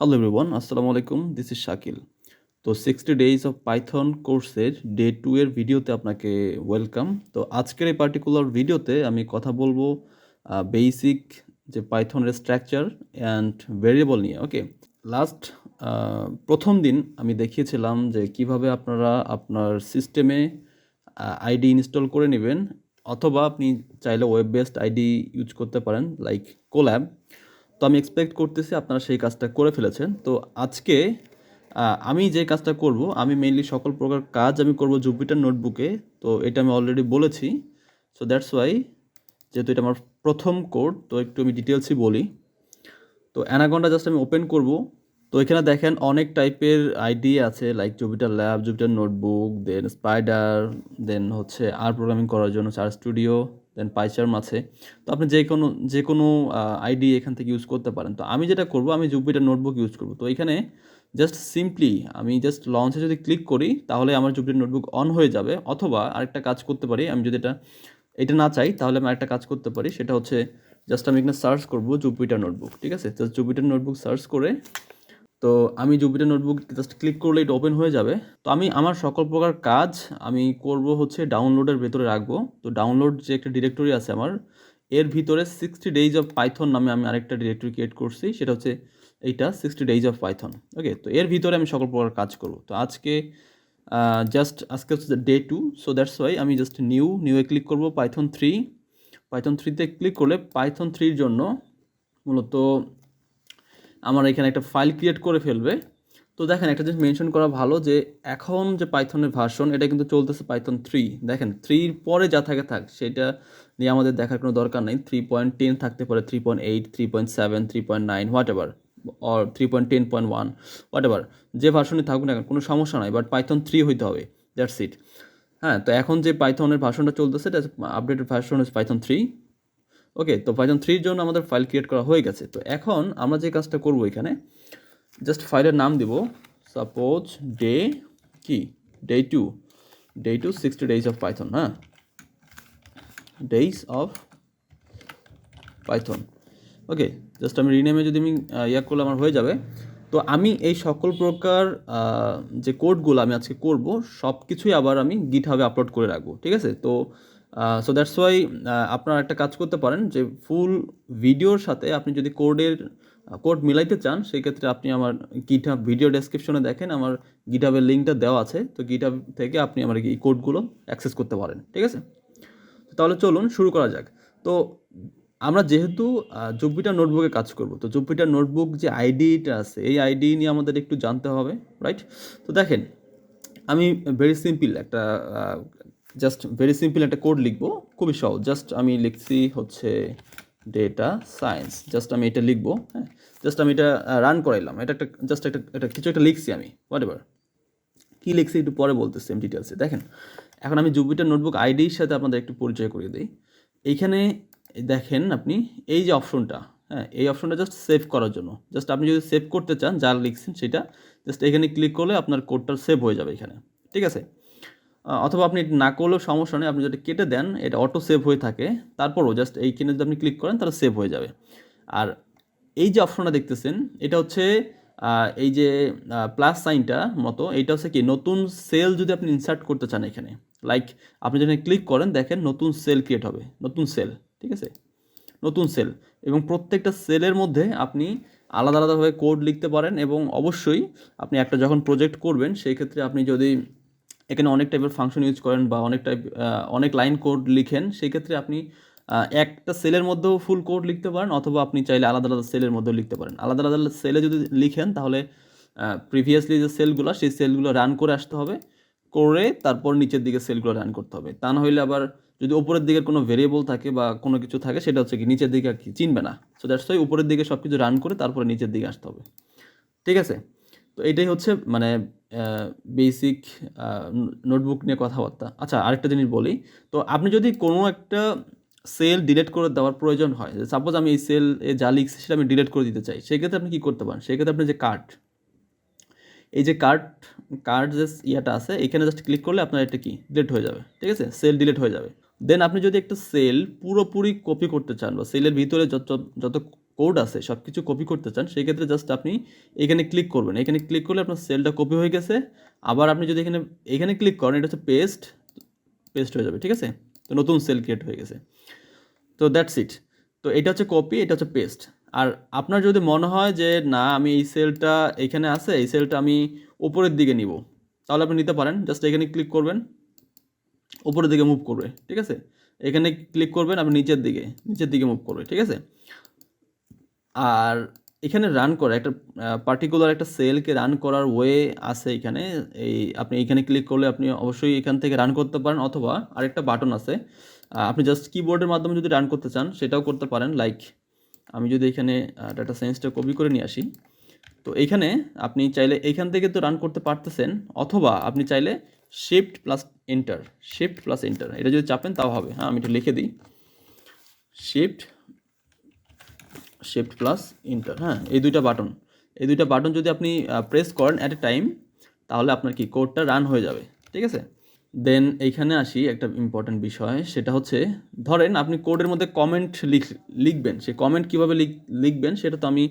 Hello everyone, আসসালামু আলাইকুম। This is Shakil. তো 60 ডেজ অফ পাইথন কোর্সের ডে 2 এর ভিডিওতে আপনাকে ওয়েলকাম। তো আজকের এই পার্টিকুলার ভিডিওতে আমি কথা বলবো বেসিক যে পাইথনের স্ট্রাকচার অ্যান্ড ভেরিয়েবল নিয়ে। ওকে, লাস্ট প্রথম দিন আমি দেখিয়েছিলাম যে কিভাবে আপনারা আপনার সিস্টেমে আইডি ইনস্টল করে নেবেন, অথবা আপনি চাইলে ওয়েব বেসড আইডি ইউজ করতে পারেন লাইক কোল্যাব। তো আমি এক্সপেক্ট করতেছি আপনারা সেই কাজটা করে ফেলেছেন। তো আজকে আমি যে কাজটা করব, আমি মেইনলি সকল প্রকার কাজ আমি করব জুপিটার নোটবুকে। তো এটা আমি অলরেডি বলেছি। সো দ্যাটস ওয়াই, যেহেতু এটা আমার প্রথম কোড, তো একটু আমি ডিটেলসই বলি। তো অ্যানাকন্ডা জাস্ট আমি ওপেন করব। তো এখানে দেখেন অনেক টাইপের আইডি আছে, like Jupyter lab, Jupyter notebook, then Spyder, then হচ্ছে আর প্রোগ্রামিং করার জন্য আর স্টুডিও, দেন পাইচার্ম আছে। তো আপনি যে কোনো আইডি এখান থেকে ইউজ করতে পারেন। তো আমি যেটা করব, আমি জুপিটার নোটবুক ইউজ করব। তো এখানে জাস্ট সিম্পলি আমি জাস্ট লঞ্চে যদি ক্লিক করি, তাহলে আমার জুপিটার নোটবুক অন হয়ে যাবে। অথবা আরেকটা কাজ করতে পারি, আমি যদি এটা না চাই, তাহলে আমি আরেকটা কাজ করতে পারি, সেটা হচ্ছে জাস্ট আমি এখানে সার্চ করব জুপিটার নোটবুক। ঠিক আছে, জাস্ট জুপিটার নোটবুক সার্চ করে, তো আমি জুপিটার নোটবুক জাস্ট ক্লিক করলে এটা ওপেন হয়ে যাবে। তো আমি আমার সকল প্রকার কাজ আমি করব হচ্ছে ডাউনলোডের ভেতরে রাখবো। তো ডাউনলোড যে একটা ডিরেক্টরি আছে আমার, এর ভিতরে 60 ডেজ অফ পাইথন নামে আমি আরেকটা ডিরেক্টরি ক্রিয়েট করছি, সেটা হচ্ছে এইটা 60 ডেজ অফ পাইথন। ওকে, তো এর ভিতরে আমি সকল প্রকার কাজ করব। তো আজকে হচ্ছে ডে 2। সো দ্যাটস ওয়াই আমি জাস্ট নিউয়ে ক্লিক করব। পাইথন 3তে ক্লিক করলে পাইথন 3-র জন্য মূলত আমার এখানে একটা ফাইল ক্রিয়েট করে ফেলবে। তো দেখেন, একটা জিনিস মেনশন করা ভালো যে এখন যে পাইথনের ভার্সন, এটা কিন্তু চলতেছে পাইথন 3। দেখেন, 3-র পরে যা থাকে থাক, সেটা নিয়ে আমাদের দেখার কোনো দরকার নেই। 3.10 থাকতে পারে, 3.8, 3.7, 3.9, what ever, or 3.10.1, what ever, যে ভার্সনই থাকুক না কেন, কোনো সমস্যা নাই, বাট পাইথন 3 হইতে হবে, দ্যাটস ইট। হ্যাঁ, তো এখন যে পাইথনের ভার্সনটা চলতেছে, এটা আপডেটেড ভার্সন হচ্ছে পাইথন 3। ওকে, তো পাইথন 3-র জন্য আমাদের ফাইল ক্রিয়েট করা হয়ে গেছে। তো এখন আমরা যে কাজটা করবো, এখানে জাস্ট ফাইলের নাম দিব সাপোজ ডে কি day two 60 days of Python. হ্যাঁ, days of Python. Okay, just আমি রিনেমে যদি আমি করলে আমার হয়ে যাবে। তো আমি এই সকল প্রকার যে কোডগুলো আমি আজকে করব, সব কিছুই আবার আমি গিটহাবে আপলোড করে রাখবো। ঠিক আছে, তো সো দ্যাটস ওয়াই আপনারা একটা কাজ করতে পারেন, যে ফুল ভিডিওর সাথে আপনি যদি কোড মিলাইতে চান, সেই ক্ষেত্রে আপনি আমার গিটহাব ভিডিও ডেসক্রিপশনে দেখেন, আমার গিটহাবের লিঙ্কটা দেওয়া আছে। তো গিটহাব থেকে আপনি আমার এই কোডগুলো অ্যাক্সেস করতে পারেন। ঠিক আছে, তাহলে চলুন শুরু করা যাক। তো আমরা যেহেতু জুপিটার নোটবুকে কাজ করব, তো জুপিটার নোটবুক যে আইডিটা আছে, এই আইডি নিয়ে আমাদের একটু জানতে হবে, রাইট? তো দেখেন, আমি ভেরি সিম্পল একটা কোড লিখবো, খুবই সহজ। জাস্ট আমি লিখছি হচ্ছে ডেটা সায়েন্স, জাস্ট আমি এটা লিখবো। হ্যাঁ, জাস্ট আমি এটা রান করাইলাম। এটা একটা কিছু একটা লিখছি আমি, হোয়াট এভার। কী লিখছি একটু পরে বলতেছি আমি ডিটেলসে। দেখেন, এখন আমি জুপিটার নোটবুক আইডির সাথে আপনাদের একটু পরিচয় করিয়ে দিই। এইখানে দেখেন আপনি এই যে অপশনটা, হ্যাঁ, এই অপশনটা জাস্ট সেভ করার জন্য। জাস্ট আপনি যদি সেভ করতে চান যা লিখছেন সেটা, জাস্ট এখানে ক্লিক করলে আপনার কোডটা সেভ হয়ে যাবে এখানে। ঠিক আছে, অথবা আপনি না করলেও সমস্যা নেই, আপনি যদি কেটে দেন, এটা অটো সেভ হয়ে থাকে। তারপরও জাস্ট এইখানে যদি আপনি ক্লিক করেন, তাহলে সেভ হয়ে যাবে। আর এই যে অপশনটা দেখতেছেন, এটা হচ্ছে এই যে প্লাস সাইনটা মতো, এইটা হচ্ছে কি, নতুন সেল যদি আপনি ইনসার্ট করতে চান এখানে, লাইক আপনি যখন ক্লিক করেন, দেখেন নতুন সেল ক্রিয়েট হবে, নতুন সেল। ঠিক আছে, নতুন সেল, এবং প্রত্যেকটা সেলের মধ্যে আপনি আলাদা আলাদাভাবে কোড লিখতে পারেন। এবং অবশ্যই আপনি একটা যখন প্রজেক্ট করবেন, সেই ক্ষেত্রে আপনি যদি এখানে অনেক টাইপের ফাংশন ইউজ করেন বা অনেক লাইন কোড লিখেন, সেই ক্ষেত্রে আপনি একটা সেলের মধ্যেও ফুল কোড লিখতে পারেন, অথবা আপনি চাইলে আলাদা আলাদা সেলের মধ্যেও লিখতে পারেন। আলাদা আলাদা সেলে যদি লিখেন, তাহলে প্রিভিয়াসলি যে সেলগুলো, সেই সেলগুলো রান করে আসতে হবে, করে তারপর নিচের দিকে সেলগুলো রান করতে হবে। তা না হইলে আবার যদি উপরের দিকে কোনো ভেরিয়েবল থাকে বা কোনো কিছু থাকে, সেটা হচ্ছে কি নিচের দিকে আর কি চিনবে না। সো দ্যাটস ওয়াই উপরের দিকে সব কিছু রান করে তারপরে নিচের দিকে আসতে হবে। ঠিক আছে, তো এটাই হচ্ছে মানে বেসিক নোটবুক নিয়ে কথাবার্তা। আচ্ছা, আরেকটা জিনিস বলি। তো আপনি যদি কোনো একটা সেল ডিলিট করে দেওয়ার প্রয়োজন হয়, সাপোজ আমি এই সেলে যা লিখছি সেটা আমি ডিলিট করে দিতে চাই, সেক্ষেত্রে আপনি কী করতে পারেন? সেক্ষেত্রে আপনি যে এই যে কার্ড যে ইয়াটা আছে, এখানে জাস্ট ক্লিক করলে আপনার এটা কি ডিলিট হয়ে যাবে। ঠিক আছে, সেল ডিলিট হয়ে যাবে। দেন আপনি যদি একটা সেল পুরোপুরি কপি করতে চান, বা সেলের ভিতরে যত কোড আছে সব কিছু কপি করতে চান, সেই ক্ষেত্রে জাস্ট আপনি এখানে ক্লিক করবেন। এখানে ক্লিক করলে আপনার সেলটা কপি হয়ে গেছে। আবার আপনি যদি এখানে ক্লিক করেন, এটা হচ্ছে পেস্ট হয়ে যাবে, ঠিক আছে? তো নতুন সেল ক্রিয়েট হয়ে গেছে। তো দ্যাটস ইট। তো এটা হচ্ছে কপি, এটা হচ্ছে পেস্ট। আর আপনার যদি মনে হয় যে না, আমি এই সেলটা এখানে আছে, এই সেলটা আমি উপরের দিকে নিব, তাহলে আপনি নিতে পারেন। জাস্ট এখানে ক্লিক করবেন, উপরের দিকে মুভ করবে, ঠিক আছে? এখানে ক্লিক করবেন, আপনি নিচের দিকে মুভ করবে, ঠিক আছে? আর এখানে রান করে একটা পার্টিকুলার একটা সেলকে রান করার ওয়ে আছে এখানে। আপনি এখানে ক্লিক করলে আপনি অবশ্যই এখান থেকে রান করতে পারেন, অথবা আরেকটা বাটন আছে, আপনি জাস্ট কিবোর্ডের মাধ্যমে যদি রান করতে চান সেটাও করতে পারেন। লাইক আমি যদি এখানে ডাটা সায়েন্সটা কপি করে নিয়ে আসি, তো এইখানে আপনি চাইলে এইখান থেকে তো রান করতে পারতেছেন, অথবা আপনি চাইলে শিফট প্লাস এন্টার এটা যদি চাপেন তাও হবে। হ্যাঁ, আমি এটা লিখে দিই, শিফট প্লাস এন্টার। হ্যাঁ, এই দুইটা বাটন যদি আপনি প্রেস করেন অ্যাট এ টাইম, তাহলে আপনার কি কোডটা রান হয়ে যাবে, ঠিক আছে? দেন এইখানে আসি একটা ইম্পর্ট্যান্ট বিষয়, সেটা হচ্ছে ধরেন আপনি কোডের মধ্যে কমেন্ট লিখবেন। সেই কমেন্ট কীভাবে লিখবেন সেটা তো আমি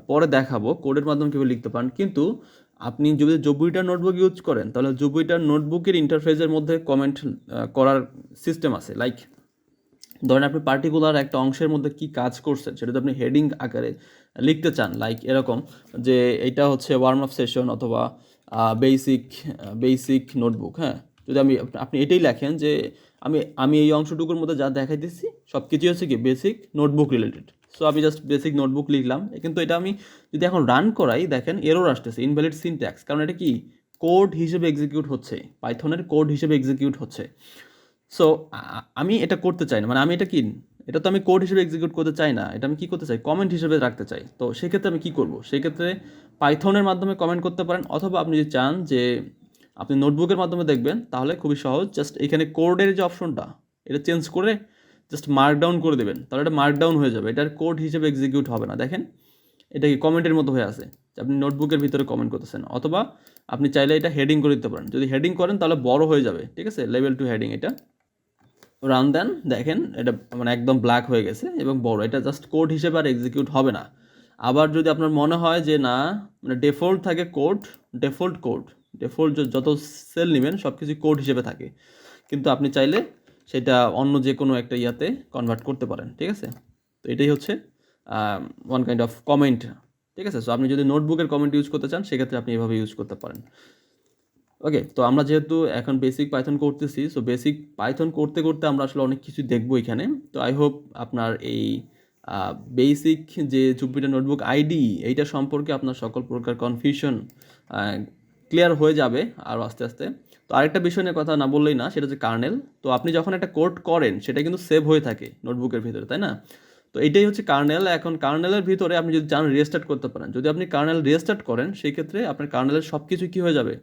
পরে দেখাবো, কোডের মাধ্যমে কীভাবে লিখতে পারেন। কিন্তু আপনি যদি জুপিটার নোটবুক ইউজ করেন, তাহলে জুপিটার নোটবুকের ইন্টারফেসের মধ্যে কমেন্ট করার সিস্টেম আছে। লাইক ধরেন আপনি পার্টিকুলার একটা অংশের মধ্যে কি কাজ করছেন সেটা যদি আপনি হেডিং আকারে লিখতে চান, লাইক এরকম যে এটা হচ্ছে ওয়ার্ম আপ সেশন অথবা বেসিক নোটবুক। হ্যাঁ, যদি আপনি এটাই লেখেন যে আমি এই অংশটুকুর মধ্যে যা দেখাইতেছি সব কিছুই হচ্ছে কি বেসিক নোটবুক রিলেটেড। সো আমি জাস্ট বেসিক নোটবুক লিখলাম, কিন্তু এটা আমি যদি এখন রান করাই, দেখেন এরর আসতেছে, ইনভ্যালিড সিনট্যাক্স। কারণ এটা কি কোড হিসেবে এক্সিকিউট হচ্ছে, পাইথনের কোড হিসেবে এক্সিকিউট হচ্ছে। সো আমি এটা করতে চাই না, মানে এটা তো আমি কোড হিসেবে এক্সিকিউট করতে চাই না, এটা আমি কি করতে চাই, কমেন্ট হিসেবে রাখতে চাই। তো সেক্ষেত্রে আমি কি করব, সেক্ষেত্রে পাইথনের মাধ্যমে কমেন্ট করতে পারেন, অথবা আপনি যদি চান যে আপনি নোটবুকের মাধ্যমে দেখবেন, তাহলে খুবই সহজ। জাস্ট এখানে কোডের যে অপশনটা, এটা চেঞ্জ করে জাস্ট মার্কডাউন করে দেবেন, তাহলে এটা মার্কডাউন হয়ে যাবে, এটার কোড হিসেবে এক্সিকিউট হবে না। দেখেন এটা কি কমেন্টের মতো হয়ে আছে, আপনি নোটবুকের ভিতরে কমেন্ট করতেছেন। অথবা আপনি চাইলে এটা হেডিং করে দিতে পারেন, যদি হেডিং করেন তাহলে বড় হয়ে যাবে, ঠিক আছে? লেভেল 2 হেডিং এটা রান দেন, দেখেন এটা মানে একদম ব্ল্যাক হয়ে গেছে এবং বড়, এটা জাস্ট কোড হিসেবে আর এক্সিকিউট হবে না। আবার যদি আপনার মনে হয় যে না, মানে ডিফল্ট থাকে ডিফল্ট যত সেল নেবেন সব কিছু কোড হিসেবে থাকে, কিন্তু আপনি চাইলে সেটা অন্য যে কোনো একটা ইয়াতে কনভার্ট করতে পারেন, ঠিক আছে? তো এটাই হচ্ছে ওয়ান কাইন্ড অফ কমেন্ট, ঠিক আছে? সো আপনি যদি নোটবুকের কমেন্ট ইউজ করতে চান সেক্ষেত্রে আপনি এভাবে ইউজ করতে পারেন। ওকে, তো আমরা যেহেতু এখন বেসিক পাইথন করতেছি, সো বেসিক পাইথন করতে করতে আমরা আসলে অনেক কিছু দেখবো এখানে। তো আই হোপ আপনার এই বেসিক যে জুপিটার নোটবুক আইডি, এইটা সম্পর্কে আপনার সকল প্রকার কনফিউশন ক্লিয়ার হয়ে যাবে আরও আস্তে আস্তে। তো আরেকটা বিষয় নিয়ে কথা না বললেই না, সেটা হচ্ছে কার্নেল। তো আপনি যখন একটা কোড করেন সেটা কিন্তু সেভ হয়ে থাকে নোটবুকের ভিতরে, তাই না? তো এটাই হচ্ছে কার্নেল। এখন কার্নেলের ভিতরে আপনি যদি চান রিস্টার্ট করতে পারেন। যদি আপনি কার্নেল রিস্টার্ট করেন সেই ক্ষেত্রে আপনার কার্নেলের সব কিছু কী হয়ে যাবে,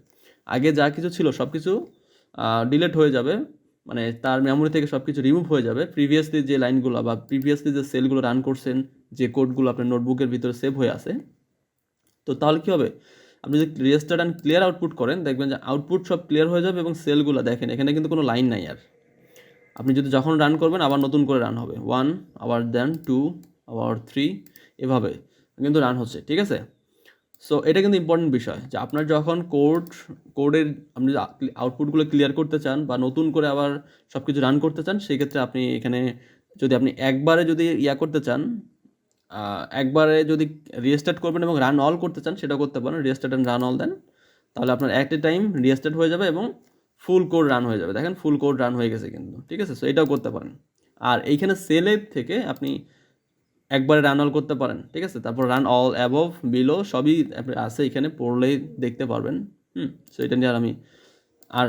আগে যা কিছু ছিল সব কিছু ডিলেট হয়ে যাবে, মানে তার মেমোরি থেকে সব কিছু রিমুভ হয়ে যাবে। প্রিভিয়াসলি যে লাইনগুলো বা প্রিভিয়াসলি যে সেলগুলো রান করছেন, যে কোডগুলো আপনার নোটবুকের ভিতরে সেভ হয়ে আছে, তো তাহলে কী হবে, আপনি যদি রিস্টার্ট অ্যান্ড ক্লিয়ার আউটপুট করেন, দেখবেন যে আউটপুট সব ক্লিয়ার হয়ে যাবে এবং সেলগুলো দেখেন এখানে কিন্তু কোনো লাইন নাই আর। আপনি যদি যখন রান করবেন আবার নতুন করে রান হবে, 1 আবার দেন 2 আবার 3, এভাবে কিন্তু রান হচ্ছে, ঠিক আছে? সো এটা কিন্তু ইম্পর্টেন্ট বিষয় যে আপনার যখন কোডের আপনি আউটপুটগুলো ক্লিয়ার করতে চান বা নতুন করে আবার সব কিছু রান করতে চান, সেক্ষেত্রে আপনি এখানে যদি আপনি একবারে যদি করতে চান, একবারে যদি রিস্টার্ট করবেন এবং রান অল করতে চান সেটাও করতে পারেন, রিস্টার্ট অ্যান্ড রান অল দেন, তাহলে আপনার অ্যাট এ টাইম রিস্টার্ট হয়ে যাবে এবং ফুল কোড রান হয়ে যাবে। দেখেন ফুল কোড রান হয়ে গেছে কিন্তু, ঠিক আছে? সো এটাও করতে পারেন। আর এইখানে সেলের থেকে আপনি একবারে রান অল করতে পারেন, ঠিক আছে? তারপর রান অল অ্যাবভ বিলো সবই আছে এখানে, পড়লেই দেখতে পারবেন। সো এটা নিয়ে আর আমি আর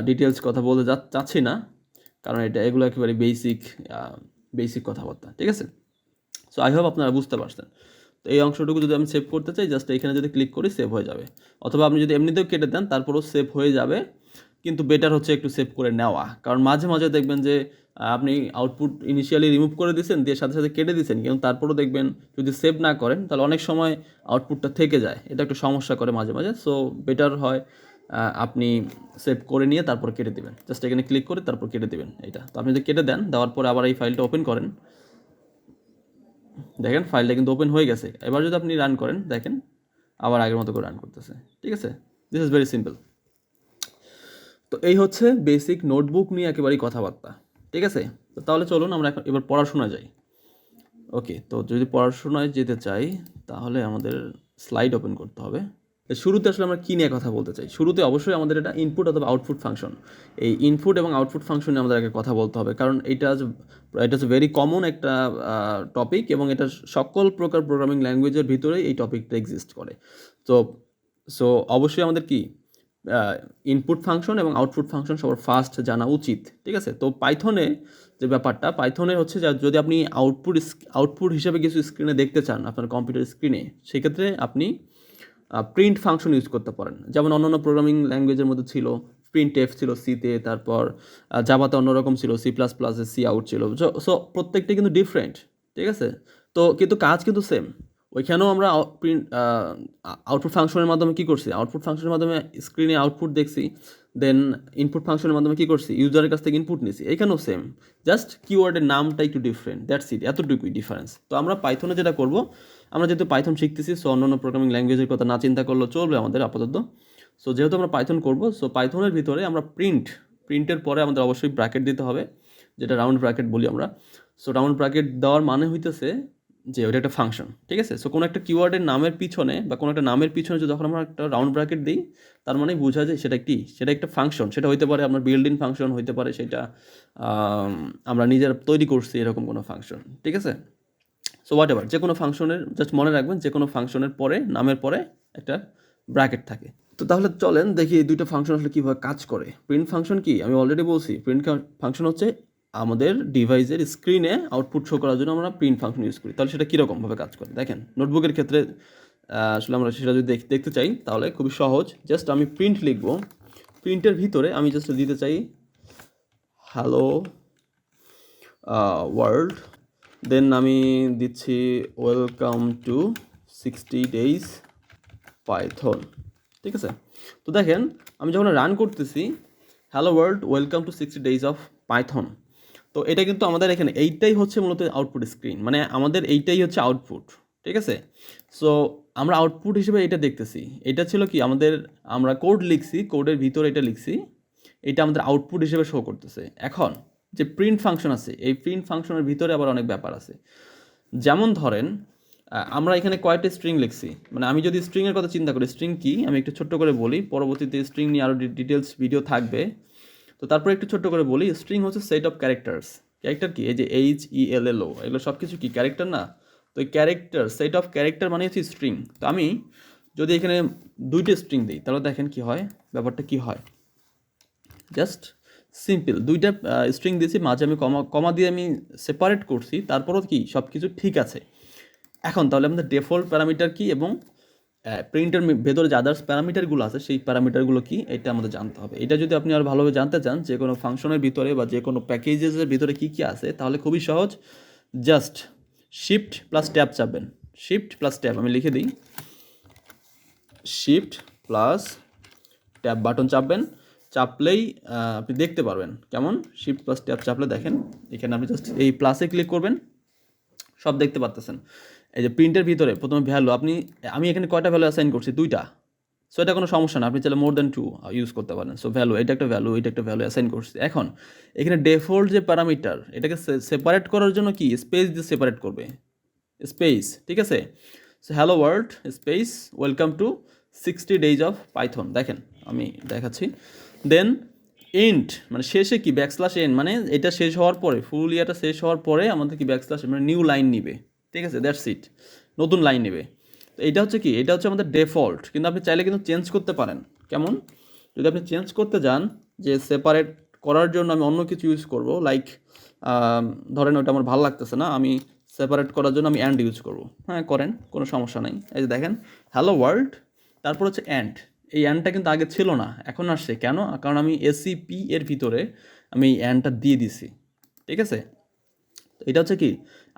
ডিটেলস কথা বলতে চাচ্ছি না, কারণ এগুলো একেবারে বেসিক কথাবার্তা, ঠিক আছে? সো আই হোপ আপনারা বুঝতে পারছেন। তো এই অংশটুকু যদি আমি সেভ করতে চাই, জাস্ট এখানে যদি ক্লিক করি সেভ হয়ে যাবে, অথবা আপনি যদি এমনিতেও কেটে দেন তারপরেও সেভ হয়ে যাবে। কিন্তু বেটার হচ্ছে একটু সেভ করে নেওয়া, কারণ মাঝে মাঝে দেখবেন যে আপনি আউটপুট ইনিশিয়ালি রিমুভ করে দিয়েছেন, দিয়ে সাথে সাথে কেটে দিয়েছেন, কিন্তু তারপরেও দেখবেন যদি সেভ না করেন তাহলে অনেক সময় আউটপুটটা থেকে যায়, এটা একটু সমস্যা করে মাঝে মাঝে। সো বেটার হয় আপনি সেভ করে নিয়ে তারপর কেটে দেবেন, জাস্ট এখানে ক্লিক করে তারপর কেটে দেবেন এটা। তো আপনি যদি কেটে দেওয়ার পরে আবার এই ফাইলটা ওপেন করেন, দেখেন ফাইলটা কিন্তু ওপেন হয়ে গেছে। এবার যদি আপনি রান করেন দেখেন আবার আগের মতো করে রান করতেছে, ঠিক আছে। This is very simple. তো এই হচ্ছে বেসিক নোটবুক নিয়ে একেবারেই কথাবার্তা, ঠিক আছে। তো তাহলে চলুন আমরা এবার পড়াশোনা যাই। ওকে, তো যদি পড়াশোনায় যেতে চাই তাহলে আমাদের স্লাইড ওপেন করতে হবে। শুরুতে আসলে আমরা কী নিয়ে কথা বলতে চাই? শুরুতে অবশ্যই আমাদের এটা ইনপুট অথবা আউটপুট ফাংশন, এই ইনপুট এবং আউটপুট ফাংশন নিয়ে আমাদের আগে কথা বলতে হবে, কারণ এটা হচ্ছে ভেরি কমন একটা টপিক এবং এটা সকল প্রকার প্রোগ্রামিং ল্যাঙ্গুয়েজের ভিতরেই এই টপিকটা এক্সিস্ট করে। তো সো অবশ্যই আমাদের কি ইনপুট ফাংশন এবং আউটপুট ফাংশন সবার ফার্স্ট জানা উচিত, ঠিক আছে। তো পাইথনে যে ব্যাপারটা, পাইথনে হচ্ছে যদি আপনি আউটপুট হিসেবে কিছু স্ক্রিনে দেখতে চান আপনার কম্পিউটার স্ক্রিনে, সেক্ষেত্রে আপনি প্রিন্ট ফাংশন ইউজ করতে পারেন। যেমন অন্যান্য প্রোগ্রামিং ল্যাঙ্গুয়েজের মধ্যে ছিল প্রিন্ট এফ ছিল সিতে, তারপর জাভাতে অন্যরকম ছিল, সি প্লাস প্লাসে সি আউট ছিল। সো প্রত্যেকটা কিন্তু ডিফারেন্ট, ঠিক আছে। তো কিন্তু কাজ কিন্তু সেম। ওইখানেও আমরা প্রিন্ট আউটপুট ফাংশনের মাধ্যমে কী করছি, আউটপুট ফাংশনের মাধ্যমে স্ক্রিনে আউটপুট দেখছি, দেন ইনপুট ফাংশনের মাধ্যমে কী করছি, ইউজারের কাছ থেকে ইনপুট নিছি। এখানেও সেম, জাস্ট কিওয়ার্ডের নামটা একটু ডিফারেন্ট, দ্যাটস ইট, এতটুকুই ডিফারেন্স। তো আমরা পাইথনে যেটা করব, আমরা যেহেতু পাইথন শিখতেছি, সো অন্যান্য প্রোগ্রামিং ল্যাঙ্গুয়েজের কথা না চিন্তা করলেও চলবে আমাদের আপাতত। সো যেহেতু আমরা পাইথন করব, সো পাইথনের ভিতরে আমরা প্রিন্টের পরে আমাদের অবশ্যই ব্র্যাকেট দিতে হবে, যেটা রাউন্ড ব্র্যাকেট বলি আমরা। সো রাউন্ড ব্র্যাকেট দেওয়ার মানে হইতেছে যে ওটা একটা ফাংশন, ঠিক আছে। সো কোনো একটা কিওয়ার্ডের নামের পিছনে বা কোনো একটা নামের পিছনে যদি যখন আমরা একটা রাউন্ড ব্র্যাকেট দিই, তার মানে বোঝা যায় সেটা একটা ফাংশন। সেটা হইতে পারে আপনার বিল্ড ইন ফাংশন, হইতে পারে সেটা আমরা নিজেরা তৈরি করছি এরকম কোনো ফাংশন, ঠিক আছে। সো হোয়াট এভার, যে কোনো ফাংশনের জাস্ট মনে রাখবেন যে কোনো ফাংশনের পরে নামের পরে একটা ব্র্যাকেট থাকে। তো তাহলে চলেন দেখি এই দুইটা ফাংশন আসলে কীভাবে কাজ করে। প্রিন্ট ফাংশন কি, আমি অলরেডি বলছি, প্রিন্ট ফাংশন হচ্ছে আমাদের ডিভাইসের স্ক্রিনে আউটপুট শো করার জন্য আমরা প্রিন্ট ফাংশন ইউজ করি। তাহলে সেটা কীরকমভাবে কাজ করে দেখেন, নোটবুকের ক্ষেত্রে আসলে আমরা সেটা যদি দেখতে চাই তাহলে খুবই সহজ। জাস্ট আমি প্রিন্ট লিখবো, প্রিন্টের ভিতরে আমি জাস্ট দিতে চাই হ্যালো ওয়ার্ল্ড, দেন আমি দিচ্ছি ওয়েলকাম টু 60 days পাইথন, ঠিক আছে। তো দেখেন আমি যখন রান করতেছি hello world welcome to 60 days of Python, তো এটা কিন্তু আমাদের এখানে এইটাই হচ্ছে মূলত আউটপুট স্ক্রিন, মানে আমাদের এইটাই হচ্ছে আউটপুট, ঠিক আছে। সো আমরা আউটপুট হিসেবে এটা দেখতেছি। এটা ছিল কি আমরা কোড লিখছি, কোডের ভিতরে এটা লিখছি, এটা আমাদের আউটপুট হিসেবে শো করতেছে। এখন যে প্রিন্ট ফাংশন আছে, এই প্রিন্ট ফাংশনের ভিতরে আবার অনেক ব্যাপার আছে। যেমন ধরেন আমরা এখানে কয়েকটা স্ট্রিং লিখছি, মানে আমি যদি স্ট্রিংয়ের কথা চিন্তা করি, স্ট্রিং কি আমি একটু ছোট্ট করে বলি, পরবর্তীতে স্ট্রিং নিয়ে আরও ডিটেলস ভিডিও থাকবে। তো তারপরে একটু ছোট্ট করে বলি, স্ট্রিং হচ্ছে সেট অফ ক্যারেক্টার্স। ক্যারেক্টার কি, এই যে HELLO এগুলো সব কিছু কি ক্যারেক্টার না? তো এই ক্যারেক্টার, সেট অফ ক্যারেক্টার মানে হচ্ছে স্ট্রিং। তো আমি যদি এখানে দুইটা স্ট্রিং দিই তাহলে দেখেন কি হয়, ব্যাপারটা কি হয়। জাস্ট সিম্পল দুইটা স্ট্রিং দিয়েছি, মাঝে আমি কমা দিয়ে আমি সেপারেট করছি, তারপরও কি সব কিছু ঠিক আছে। এখন তাহলে আমাদের ডিফল্ট প্যারামিটার কি এবং প্রিন্টের ভেতরে যে আদার্স প্যারামিটারগুলো আছে সেই প্যারামিটারগুলো কি, এটা আমাদের জানতে হবে। এটা যদি আপনি আর ভালোভাবে জানতে চান যে কোনো ফাংশনের ভিতরে বা যে কোনো প্যাকেজেসের ভিতরে কী কী আছে, তাহলে খুবই সহজ, জাস্ট শিফট প্লাস ট্যাব চাপবেন। শিফট প্লাস ট্যাব আমি লিখে দিই, শিফট প্লাস ট্যাব বাটন চাপবেন, চাপলেই আপনি দেখতে পারবেন কেমন। শিফট প্লাস ট্যাব চাপলে দেখেন এখানে আপনি জাস্ট এই প্লাসে ক্লিক করবেন, সব দেখতে পারতেছেন। এই যে প্রিন্টের ভিতরে প্রথমে ভ্যালু আমি এখানে কয়টা ভ্যালু অ্যাসাইন করছি, 2টা। সো এটা কোনো সমস্যা না, আপনি চাইলে মোর দ্যান 2 ইউজ করতে পারেন। সো ভ্যালু, এটা একটা ভ্যালু, এটা একটা ভ্যালু অ্যাসাইন করছি। এখন এখানে ডিফল্ট যে প্যারামিটার, এটাকে সেপারেট করার জন্য কি স্পেস দিয়ে সেপারেট করবে, স্পেস, ঠিক আছে। So hello world space welcome to 60 days of Python, দেখেন আমি দেখাচ্ছি। দেন এন্ড মানে শেষে কি ব্যাকস্ল্যাশ এন্ড, মানে এটা শেষ হওয়ার পরে, ফুল ইয়ারটা শেষ হওয়ার পরে আমাদের কি ব্যাকস্ল্যাশ মানে নিউ লাইন নিবে, ঠিক আছে, দ্যাটস ইট, নতুন লাইন নেবে। তো এটা হচ্ছে কি, এটা হচ্ছে আমাদের ডিফল্ট, কিন্তু আপনি চাইলে কিন্তু চেঞ্জ করতে পারেন। কেমন, যদি আপনি চেঞ্জ করতে যান যে সেপারেট করার জন্য আমি অন্য কিছু ইউজ করব, লাইক ধরেন ওটা আমার ভালো লাগতেছে না, আমি সেপারেট করার জন্য আমি অ্যান্ড ইউজ করব, হ্যাঁ করেন, কোনো সমস্যা নেই। এই যে দেখেন হ্যালো ওয়ার্ল্ড, তারপর হচ্ছে অ্যান্ড, এই অ্যান্ডটা কিন্তু আগে ছিল না, এখন আসছে কেন, কারণ আমি এসিপি এর ভিতরে আমি এই অ্যান্ডটা দিয়ে দিছি, ঠিক আছে। এটা হচ্ছে কি,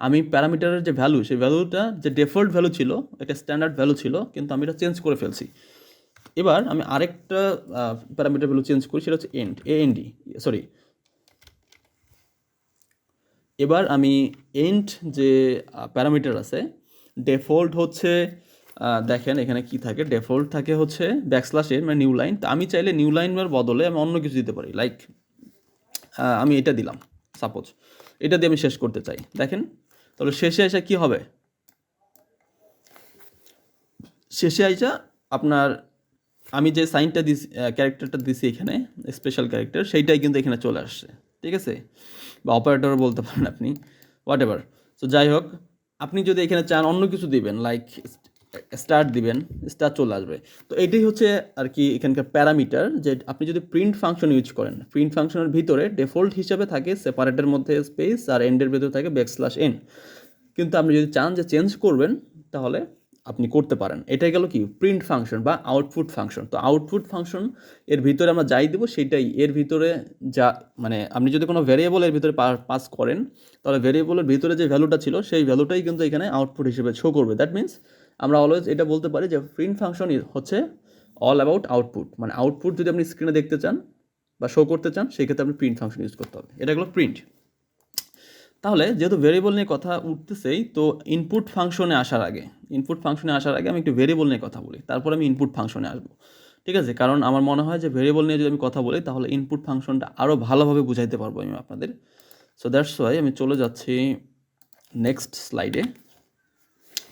আমি প্যারামিটারের যে ভ্যালু, সেই ভ্যালুটা যে ডিফল্ট ভ্যালু ছিল, একটা স্ট্যান্ডার্ড ভ্যালু ছিল, কিন্তু আমি এটা চেঞ্জ করে ফেলছি। এবার আমি আরেকটা প্যারামিটার ভ্যালু চেঞ্জ করি, সেটা হচ্ছে এন্ড, AND, সরি এবার আমি এন্ড যে প্যারামিটার আছে ডিফল্ট হচ্ছে দেখেন এখানে কি থাকে, ডিফল্ট থাকে হচ্ছে ব্যাকস্ল্যাশ n মানে নিউ লাইন। তো আমি চাইলে নিউ লাইনের বদলে আমি অন্য কিছু দিতে পারি, লাইক আমি এটা দিলাম সাপোজ, এটা দিয়ে আমি শেষ করতে চাই। দেখেন তাহলে শেষে এসে কি হবে, শেষে আইসা আপনার আমি যে সাইনটা দিছি, ক্যারেক্টারটা দিছি এখানে স্পেশাল ক্যারেক্টার, সেইটাই কিন্তু এখানে চলে আসছে, ঠিক আছে, বা অপারেটর বলতে পারেন আপনি, হোয়াট এভার। তো যাই হোক, আপনি যদি এখানে চান অন্য কিছু দিবেন, লাইক স্টার্ট দিবেন, স্টার চলে আসবে। তো এটাই হচ্ছে আর কি এখানকার প্যারামিটার, যে আপনি যদি প্রিন্ট ফাংশন ইউজ করেন, প্রিন্ট ফাংশনের ভিতরে ডিফল্ট হিসাবে থাকে সেপারেটের মধ্যে স্পেস আর এন্ডের ভিতরে থাকে ব্যাকস্ল্যাশ n। কিন্তু আপনি যদি চান যে চেঞ্জ করবেন তাহলে আপনি করতে পারেন। এটাই গেল কি প্রিন্ট ফাংশন বা আউটপুট ফাংশন। তো আউটপুট ফাংশন এর ভিতরে আমরা যাই দেবো সেটাই এর ভিতরে যা, মানে আপনি যদি কোনো ভ্যারিয়েবলের ভিতরে পাস করেন তাহলে ভ্যারিয়েবলের ভিতরে যে ভ্যালুটা ছিল সেই ভ্যালুটাই কিন্তু এখানে আউটপুট হিসেবে শো করবে। দ্যাট মিনস আমরা অলওয়েজ এটা বলতে পারি যে প্রিন্ট ফাংশন হচ্ছে অল অ্যাবাউট আউটপুট, মানে আউটপুট যদি আপনি স্ক্রিনে দেখতে চান বা শো করতে চান সেক্ষেত্রে আপনি প্রিন্ট ফাংশন ইউজ করতে হবে। এটা হলো প্রিন্ট। তাহলে যেহেতু ভেরিয়েবল নিয়ে কথা উঠতেছেই, তো ইনপুট ফাংশনে আসার আগে আমি একটু ভেরিয়েবল নিয়ে কথা বলি, তারপর আমি ইনপুট ফাংশনে আসবো, ঠিক আছে? কারণ আমার মনে হয় যে ভেরিয়েবল নিয়ে যদি আমি কথা বলি তাহলে ইনপুট ফাংশনটা আরও ভালোভাবে বুঝাইতে পারবো আমি আপনাদের। সো দ্যাটস ওয়াই আমি চলে যাচ্ছি নেক্সট স্লাইডে।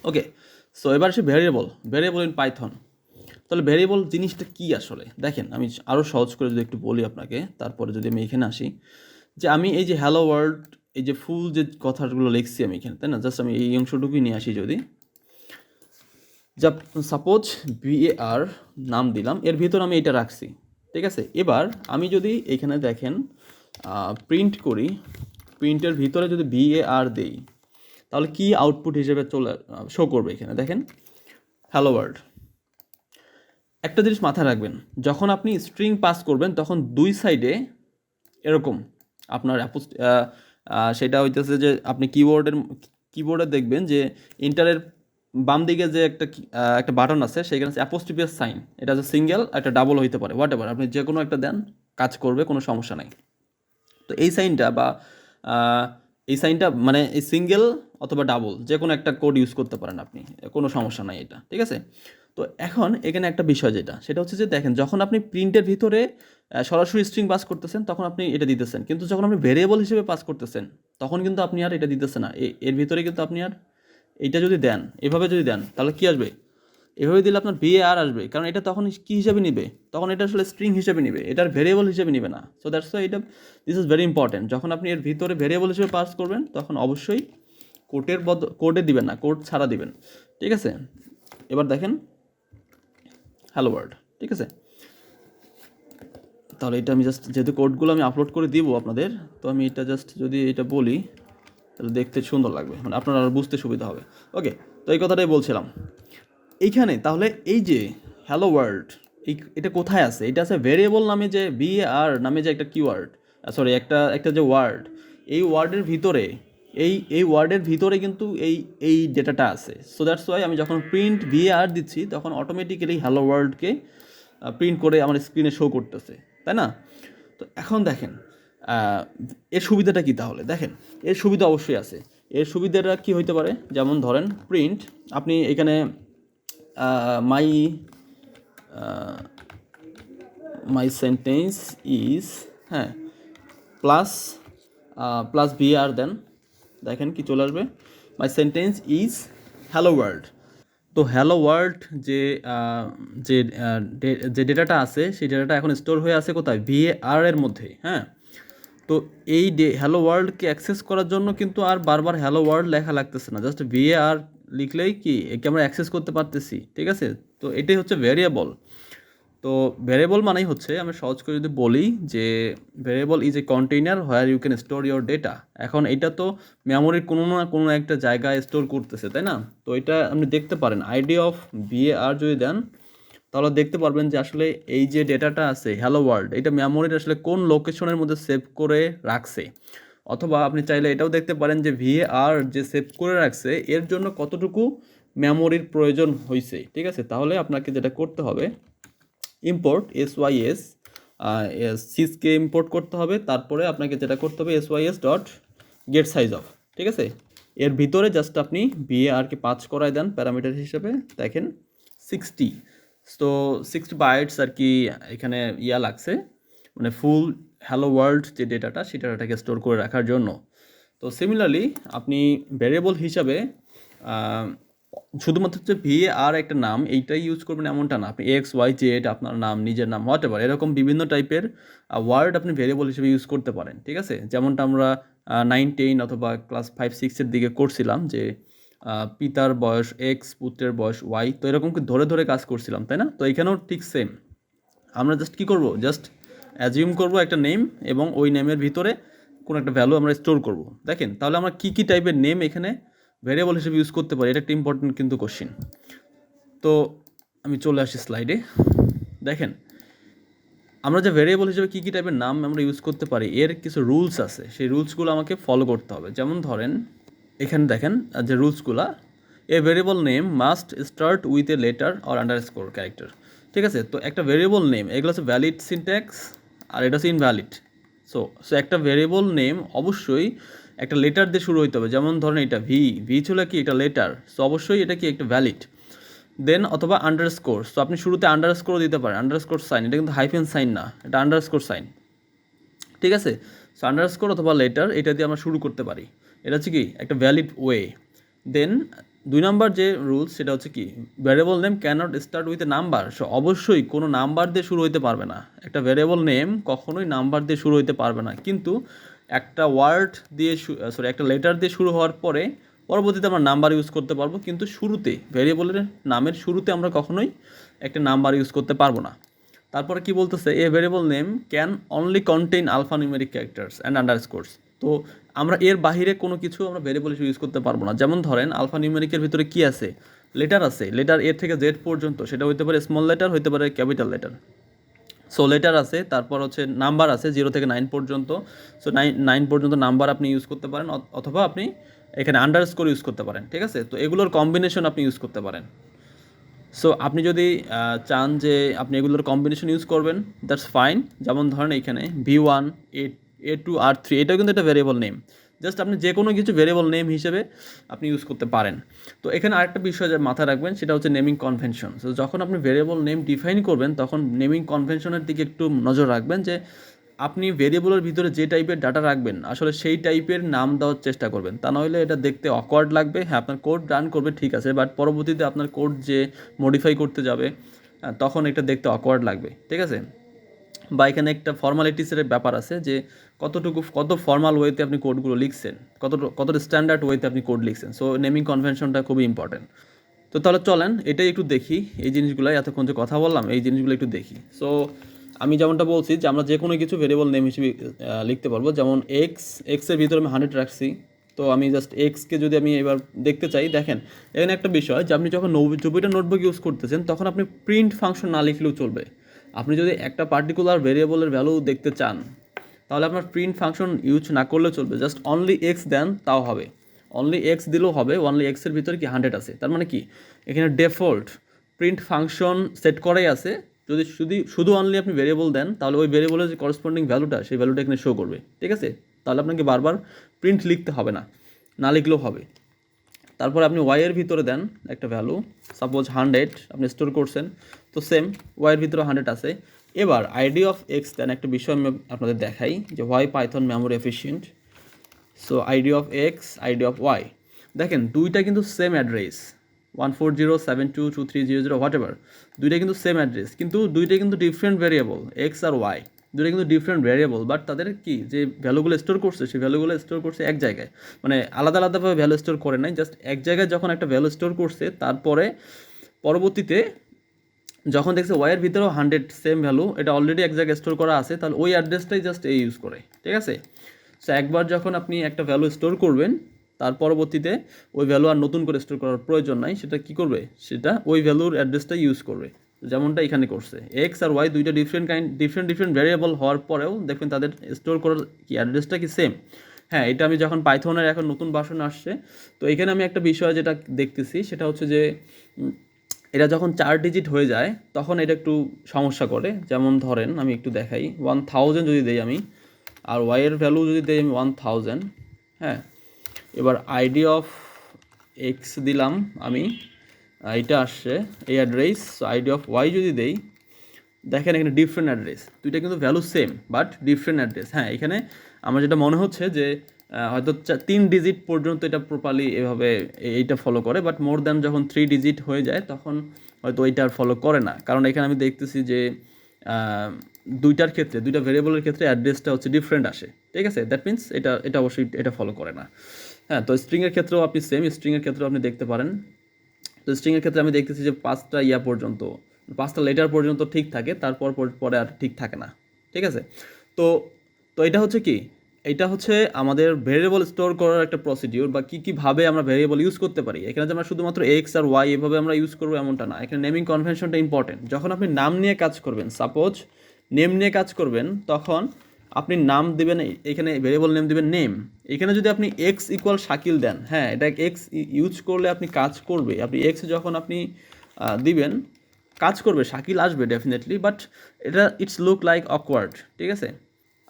ওকে, সো এবার আসি ভেরিয়েবল ইন পাইথন। তাহলে ভেরিয়েবল জিনিসটা কী আসলে দেখেন, আমি আরও সহজ করে যদি একটু বলি আপনাকে, তারপরে যদি আমি এখানে আসি, যে আমি এই যে হ্যালো ওয়ার্ল্ড, এই যে ফুল যে কথাগুলো লিখছি আমি এখানে, তাই না, জাস্ট আমি এই অংশটুকুই নিয়ে আসি। যদি যা সাপোজ VAR নাম দিলাম, এর ভিতর আমি এটা রাখছি, ঠিক আছে। এবার আমি যদি এখানে দেখেন প্রিন্ট করি, প্রিন্টের ভিতরে যদি VAR দেই তাহলে কি আউটপুট হিসেবে শো করবে এখানে দেখেন, হ্যালো ওয়ার্ল্ড। একটা জিনিস মাথায় রাখবেন, যখন আপনি স্ট্রিং পাস করবেন তখন দুই সাইডে এরকম আপনার সেটা হইতেছে যে আপনি কিবোর্ডে দেখবেন যে ইন্টারের বাম দিকে যে একটা বাটন আছে, সেখানে অ্যাপোস্ট্রোফির সাইন, এটা হচ্ছে সিঙ্গেল, একটা ডাবল হইতে পারে, হোয়াট এভার, আপনি যে কোনো একটা দেন কাজ করবে, কোনো সমস্যা নাই। তো এই সাইনটা মানে এই সিঙ্গেল অথবা ডাবল যে কোনো একটা কোড ইউজ করতে পারেন আপনি, কোনো সমস্যা নাই এটা, ঠিক আছে। তো এখন এখানে একটা বিষয় সেটা হচ্ছে যে দেখেন, যখন আপনি প্রিন্টের ভিতরে সরাসরি স্ট্রিং পাস করতেছেন তখন আপনি এটা দিতেছেন, কিন্তু যখন আপনি ভেরিয়েবল হিসেবে পাস করতেছেন তখন কিন্তু আপনি আর এটা দিতেছেন না। এর ভিতরে কিন্তু আপনি আর এইটা যদি দেন, এভাবে যদি দেন তাহলে কি আসবে, এভাবে দিলে আপনার VAR আসবে, কারণ এটা তখন কী হিসাবে নিবে, তখন এটা আসলে স্ট্রিং হিসেবে নিবে, এটার ভেরিয়েবল হিসেবে নিবে না। So that's why this is very important. যখন আপনি এর ভিতরে ভেরিয়েবল হিসেবে পাস করবেন তখন অবশ্যই কোডে দিবেন না, কোড ছাড়া দিবেন, ঠিক আছে। এবার দেখেন হ্যালো ওয়ার্ল্ড, ঠিক আছে। তাহলে এটা আমি জাস্ট, যেহেতু কোডগুলো আমি আপলোড করে দিব আপনাদের, তো আমি এটা জাস্ট যদি এটা বলি তাহলে দেখতে সুন্দর লাগবে, মানে আপনারা বুঝতে সুবিধা হবে। ওকে, তো এই কথাটাই বলছিলাম এইখানে। তাহলে এই যে হ্যালো ওয়ার্ল্ড, এটা কোথায় আছে? এটা আছে ভেরিয়েবল নামে, যে VAR নামে যে একটা কিওয়ার্ড, সরি একটা যে ওয়ার্ড, এই ওয়ার্ডের ভিতরে এই ওয়ার্ডের ভিতরে কিন্তু এই ডেটাটা আছে। সো দ্যাটস ওয়াই আমি যখন প্রিন্ট VAR দিচ্ছি তখন অটোমেটিক্যালি হ্যালো ওয়ার্ল্ডকে প্রিন্ট করে আমার স্ক্রিনে শো করতেছে, তাই না? তো এখন দেখেন এর সুবিধাটা কি, তাহলে দেখেন এর সুবিধা অবশ্যই আছে। এর সুবিধাটা কি হইতে পারে, যেমন ধরেন প্রিন্ট, আপনি এখানে মাই সেন্টেন্স ইজ, হ্যাঁ, প্লাস VAR দেন, দেখেন কি চলে আসবে, মাই সেন্টেন্স ইজ হ্যালো ওয়ার্ল্ড। তো হ্যালো ওয়ার্ল্ড যে যে যে ডেটাটা আছে সেই ডেটাটা এখন স্টোর হয়ে আছে কোথায়, VAR এর মধ্যে, হ্যাঁ। তো এই হ্যালো ওয়ার্ল্ডকে অ্যাক্সেস করার জন্য কিন্তু আর বারবার হ্যালো ওয়ার্ল্ড লেখা লাগতেছে না, জাস্ট VAR লিখলেই কি একে আমরা অ্যাক্সেস করতে পারতেছি, ঠিক আছে। তো এটাই হচ্ছে ভেরিয়েবল। তো ভেরিয়েবল মানেই হচ্ছে, আমি সহজ করে যদি বলি যে variable is a container where you can store your data. এখন এটা তো মেমোরির কোনো না কোনো একটা জায়গায় স্টোর করতেছে, তাই না? তো এটা আপনি দেখতে পারেন আইডি অফ VAR যদি দেন তাহলে দেখতে পারবেন যে আসলে এই যে ডেটাটা আছে হ্যালো ওয়ার্ল্ড, এটা মেমোরির আসলে কোন লোকেশনের মধ্যে সেভ করে রাখছে। অথবা আপনি চাইলে এটাও দেখতে পারেন যে VAR যে সেভ করে রাখছে এর জন্য কতটুকু মেমোরির প্রয়োজন হয়েছে, ঠিক আছে। তাহলে আপনাকে যেটা করতে হবে, ইম্পোর্ট SYS সিসকে ইম্পোর্ট করতে হবে, তারপরে আপনাকে যেটা করতে হবে SYS dot gate size of, ঠিক আছে। এর ভিতরে জাস্ট আপনি VARকে পাঁচ করায় দেন প্যারামিটার হিসেবে, দেখেন 60, তো 60 বাইটস আর কি এখানে লাগছে, মানে ফুল হ্যালো ওয়ার্ল্ড যে ডেটাটা সেই ডেটাটাকে স্টোর করে রাখার জন্য। তো সিমিলারলি আপনি ভ্যারিয়েবল হিসাবে শুধুমাত্র হচ্ছে VAR একটা নাম এইটাই ইউজ করবেন এমনটা না, আপনি XYZ আপনার নাম, নিজের নাম, হোয়াট এভার, এরকম বিভিন্ন টাইপের ওয়ার্ড আপনি ভ্যারিয়েবল হিসেবে ইউজ করতে পারেন, ঠিক আছে। যেমনটা আমরা 9-10 অথবা ক্লাস 5-6-এর দিকে করছিলাম যে পিতার বয়স X, পুত্রের বয়স Y, তো এরকম কি ধরে ধরে কাজ করছিলাম, তাই না? তো এখানেও ঠিক সেম, আমরা জাস্ট কী করবো, জাস্ট অ্যাজিউম করব একটা নেম এবং ওই নেমের ভিতরে কোনো একটা ভ্যালু আমরা স্টোর করব। দেখেন তাহলে আমরা কী কী টাইপের নেম এখানে ভ্যারিয়েবল হিসেবে ইউজ করতে পারি, এটা একটা ইম্পর্টেন্ট কিন্তু কোশ্চিন। তো আমি চলে আসি স্লাইডে। দেখেন আমরা যে ভ্যারিয়েবল হিসেবে কী কী টাইপের নাম আমরা ইউজ করতে পারি এর কিছু রুলস আছে, সেই রুলসগুলো আমাকে ফলো করতে হবে। যেমন ধরেন এখানে দেখেন যে রুলসগুলো, a variable name must start with a letter or underscore character, ঠিক আছে। তো একটা ভেরিয়েবল নেম এগুলো হচ্ছে ভ্যালিড সিনট্যাক্স আর এটা হচ্ছে ইনভ্যালিড। সো একটা ভেরিয়েবল নেম অবশ্যই একটা লেটার দিয়ে শুরু হইতে হবে, যেমন ধরেন এটা ভি ছিল কি এটা লেটার, সো অবশ্যই এটা কি একটা ভ্যালিড। দেন অথবা আন্ডারস্কোর, সো আপনি শুরুতে আন্ডারস্কোরও দিতে পারেন, আন্ডারস্কোর সাইন, এটা কিন্তু হাইফেন সাইন না, এটা আন্ডারস্কোর সাইন, ঠিক আছে। সো আন্ডারস্কোর অথবা লেটার এটা দিয়ে আমরা শুরু করতে পারি, এটা হচ্ছে কি একটা ভ্যালিড ওয়ে। দেন 2 নাম্বার যে রুলস সেটা হচ্ছে কি variable name cannot start with a number, so অবশ্যই কোনো নাম্বার দিয়ে শুরু হইতে পারবে না, একটা ভ্যারিয়েবল নেম কখনোই নাম্বার দিয়ে শুরু হইতে পারবে না। কিন্তু একটা ওয়ার্ড দিয়ে একটা লেটার দিয়ে শুরু হওয়ার পরে পরবর্তীতে আমরা নাম্বার ইউজ করতে পারবো, কিন্তু শুরুতে ভ্যারিয়েবলের নামের শুরুতে আমরা কখনোই একটা নাম্বার ইউজ করতে পারবো না। তারপরে কি বলতেছে, a variable name can only contain alphanumeric characters and underscores, তো আমরা এর বাহিরে কোনো কিছু আমরা ভেরিয়েবল হিসেবে ইউজ করতে পারবো না। যেমন ধরেন আলফা নিউমেরিকের ভিতরে কি আছে, লেটার আছে, লেটার এ থেকে জেড পর্যন্ত, সেটা হইতে পারে স্মল লেটার, হইতে পারে ক্যাপিটাল লেটার। সো লেটার আছে, তারপর হচ্ছে নাম্বার আছে 0 থেকে 9 পর্যন্ত, সো 9 পর্যন্ত নাম্বার আপনি ইউজ করতে পারেন, অথবা আপনি এখানে আন্ডারস্কোর ইউজ করতে পারেন, ঠিক আছে। তো এগুলোর কম্বিনেশন আপনি ইউজ করতে পারেন। সো আপনি যদি চান যে আপনি এগুলোর কম্বিনেশন ইউজ করবেন, দ্যাটস ফাইন। যেমন ধরেন এইখানে V1 A2 R3, এটাও কিন্তু একটা ভেরিয়েবল নেম, জাস্ট আপনি যে কোনো কিছু ভেরিয়েবল নেম হিসেবে আপনি ইউজ করতে পারেন। তো এখানে আরেকটা বিষয় যে মাথায় রাখবেন সেটা হচ্ছে নেমিং কনভেনশন। সো যখন আপনি ভেরিয়েবল নেম ডিফাইন করবেন তখন নেমিং কনভেনশনের দিকে একটু নজর রাখবেন, যে আপনি ভেরিয়েবলের ভিতরে যে টাইপের ডাটা রাখবেন আসলে সেই টাইপের নাম দেওয়ার চেষ্টা করবেন, তা নইলে এটা দেখতে অকওয়ার্ড লাগবে। হ্যাঁ আপনার কোড রান করবে ঠিক আছে, বাট পরবর্তীতে আপনার কোড যে মডিফাই করতে যাবে তখন এটা দেখতে অকওয়ার্ড লাগবে, ঠিক আছে। বা এখানে একটা ফর্মালিটিসের ব্যাপার আছে, যে কত ফর্মাল ওয়েতে আপনি কোডগুলো লিখছেন, কতটা স্ট্যান্ডার্ড ওয়েতে আপনি কোড লিখছেন। সো নেমিং কনভেনশনটা খুবই ইম্পর্টেন্ট। তো তাহলে চলেন এটাই একটু দেখি, এই জিনিসগুলো এতক্ষণ যে কথা বললাম এই জিনিসগুলো একটু দেখি। সো আমি যেমনটা বলছি যে আমরা যে কোনো কিছু ভেরিয়েবল নেম হিসেবে লিখতে পারবো, যেমন এক্সের ভিতরে আমি 100 রাখছি, তো আমি জাস্ট এক্সকে যদি আমি এবার দেখতে চাই, দেখেন এখানে একটা বিষয় যে আপনি যখন জুপিটার নোটবুক ইউজ করতেছেন তখন আপনি প্রিন্ট ফাংশন না লিখলেও চলবে। আপনি যদি একটা পার্টিকুলার ভেরিয়েবলের ভ্যালু দেখতে চান তাহলে আপনার প্রিন্ট ফাংশন ইউজ না করলেও চলবে, জাস্ট অনলি এক্স দেন তাও হবে, অনলি এক্স দিলেও হবে। অনলি এক্সের ভিতরে কি 100 আছে, তার মানে কি এখানে ডিফল্ট প্রিন্ট ফাংশন সেট করাই আছে। যদি শুধু অনলি আপনি ভেরিয়েবল দেন তাহলে ওই ভেরিয়েবলের যে করসপন্ডিং ভ্যালুটা সেই ভ্যালুটা এখানে শো করবে, ঠিক আছে। তাহলে আপনাকে বারবার প্রিন্ট লিখতে হবে না, না লিখলেও হবে। তারপর আপনি ওয়াইয়ের ভিতরে দেন একটা ভ্যালু, সাপোজ 100 আপনি স্টোর করছেন, তো সেম ওয়াইয়ের ভিতরে 100 আছে। এবার আইডি অফ এক্স দেন একটা বিষয় আমি আপনাদের দেখাই যে why Python memory efficient. So ID of X, ID of Y, দেখেন দুইটা কিন্তু সেম অ্যাড্রেস, 140722300 হোয়াট এভার, দুইটা কিন্তু সেম অ্যাড্রেস, কিন্তু দুইটা কিন্তু ডিফারেন্ট ভ্যারিয়েবল, এক্স আর ওয়াই দুইটা কিন্তু ডিফারেন্ট ভ্যারিয়েবল, বাট তাদের কি যে ভ্যালুগুলো স্টোর করছে সেই ভ্যালুগুলো স্টোর করছে এক জায়গায়, মানে আলাদা আলাদাভাবে ভ্যালু স্টোর করে নাই, জাস্ট এক জায়গায় যখন একটা ভ্যালু স্টোর করছে তারপরে পরবর্তীতে যখন দেখছে ওয়াইয়ের ভিতরেও 100 সেম ভ্যালু, এটা অলরেডি এক জায়গায় স্টোর করা আছে, তাহলে ওই অ্যাড্রেসটাই জাস্ট এই ইউজ করে, ঠিক আছে। সো একবার যখন আপনি একটা ভ্যালু স্টোর করবেন তার পরবর্তীতে ওই ভ্যালু আর নতুন করে স্টোর করার প্রয়োজন নাই, সেটা কি করবে, সেটা ওই ভ্যালুর অ্যাড্রেসটা ইউজ করবে, যেমনটা এখানে করছে। এক্স আর ওয়াই দুইটা ডিফারেন্ট ভ্যারিয়েবল হওয়ার পরেও দেখবেন তাদের স্টোর করার কি অ্যাড্রেসটা কি সেম। হ্যাঁ এটা আমি যখন পাইথনের এখন নতুন ভার্সন আসছে, তো এখানে আমি একটা বিষয় যেটা দেখতেছি সেটা হচ্ছে যে এটা যখন 4 ডিজিট হয়ে যায় তখন এটা একটু সমস্যা করে। যেমন ধরেন আমি একটু দেখাই, 1000 যদি দেই আমি, আর ওয়াইয়ের ভ্যালু যদি দেই আমি 1000, হ্যাঁ, এবার আইডি অফ এক্স দিলাম আমি, এটা আসছে এই address. So ID of Y যদি দেই, দেখেন এখানে ডিফারেন্ট অ্যাড্রেস, দুইটা কিন্তু value same but different address. হ্যাঁ, এখানে আমার যেটা মনে হচ্ছে যে হয়তো 3 ডিজিট পর্যন্ত এটা প্রপারলি এভাবে এইটা ফলো করে, বাট মোর দ্যান যখন 3 ডিজিট হয়ে যায় তখন হয়তো এইটা আর ফলো করে না, কারণ এখানে আমি দেখতেছি যে দুইটার ক্ষেত্রে, দুইটা ভেরিয়েবলের ক্ষেত্রে অ্যাড্রেসটা হচ্ছে ডিফারেন্ট আসে। ঠিক আছে, দ্যাট মিনস এটা এটা অবশ্যই এটা ফলো করে না। হ্যাঁ, তো স্ট্রিংয়ের ক্ষেত্রেও আপনি সেম, স্ট্রিংয়ের ক্ষেত্রেও আপনি দেখতে পারেন। তো স্ট্রিংয়ের ক্ষেত্রে আমি দেখতেছি যে 5টা পর্যন্ত, 5টা লেটার পর্যন্ত ঠিক থাকে, তারপর পরে আর ঠিক থাকে না। ঠিক আছে, তো তো এটা হচ্ছে কি, এটা হচ্ছে আমাদের ভেরিয়েবল স্টোর করার একটা প্রসিডিউর, বা কীভাবে আমরা ভেরিয়েবল ইউজ করতে পারি। এখানে যে আমরা শুধুমাত্র এক্স আর ওয়াই এভাবে আমরা ইউজ করবো এমনটা না, এখানে নেমিং কনভেনশনটা ইম্পর্টেন্ট। যখন আপনি নাম নিয়ে কাজ করবেন, সাপোজ নেম নিয়ে কাজ করবেন, তখন আপনি নাম দিবেন, এখানে ভেরিয়েবল নেম দিবেন নেম। এখানে যদি আপনি এক্স ইকুয়াল শাকিল দেন, হ্যাঁ এটা এক্স ইউজ করলে আপনি কাজ করবে, আপনি এক্স যখন আপনি দিবেন কাজ করবে, শাকিল আসবে ডেফিনেটলি, বাট এটা ইটস লুক লাইক অকওয়ার্ড। ঠিক আছে,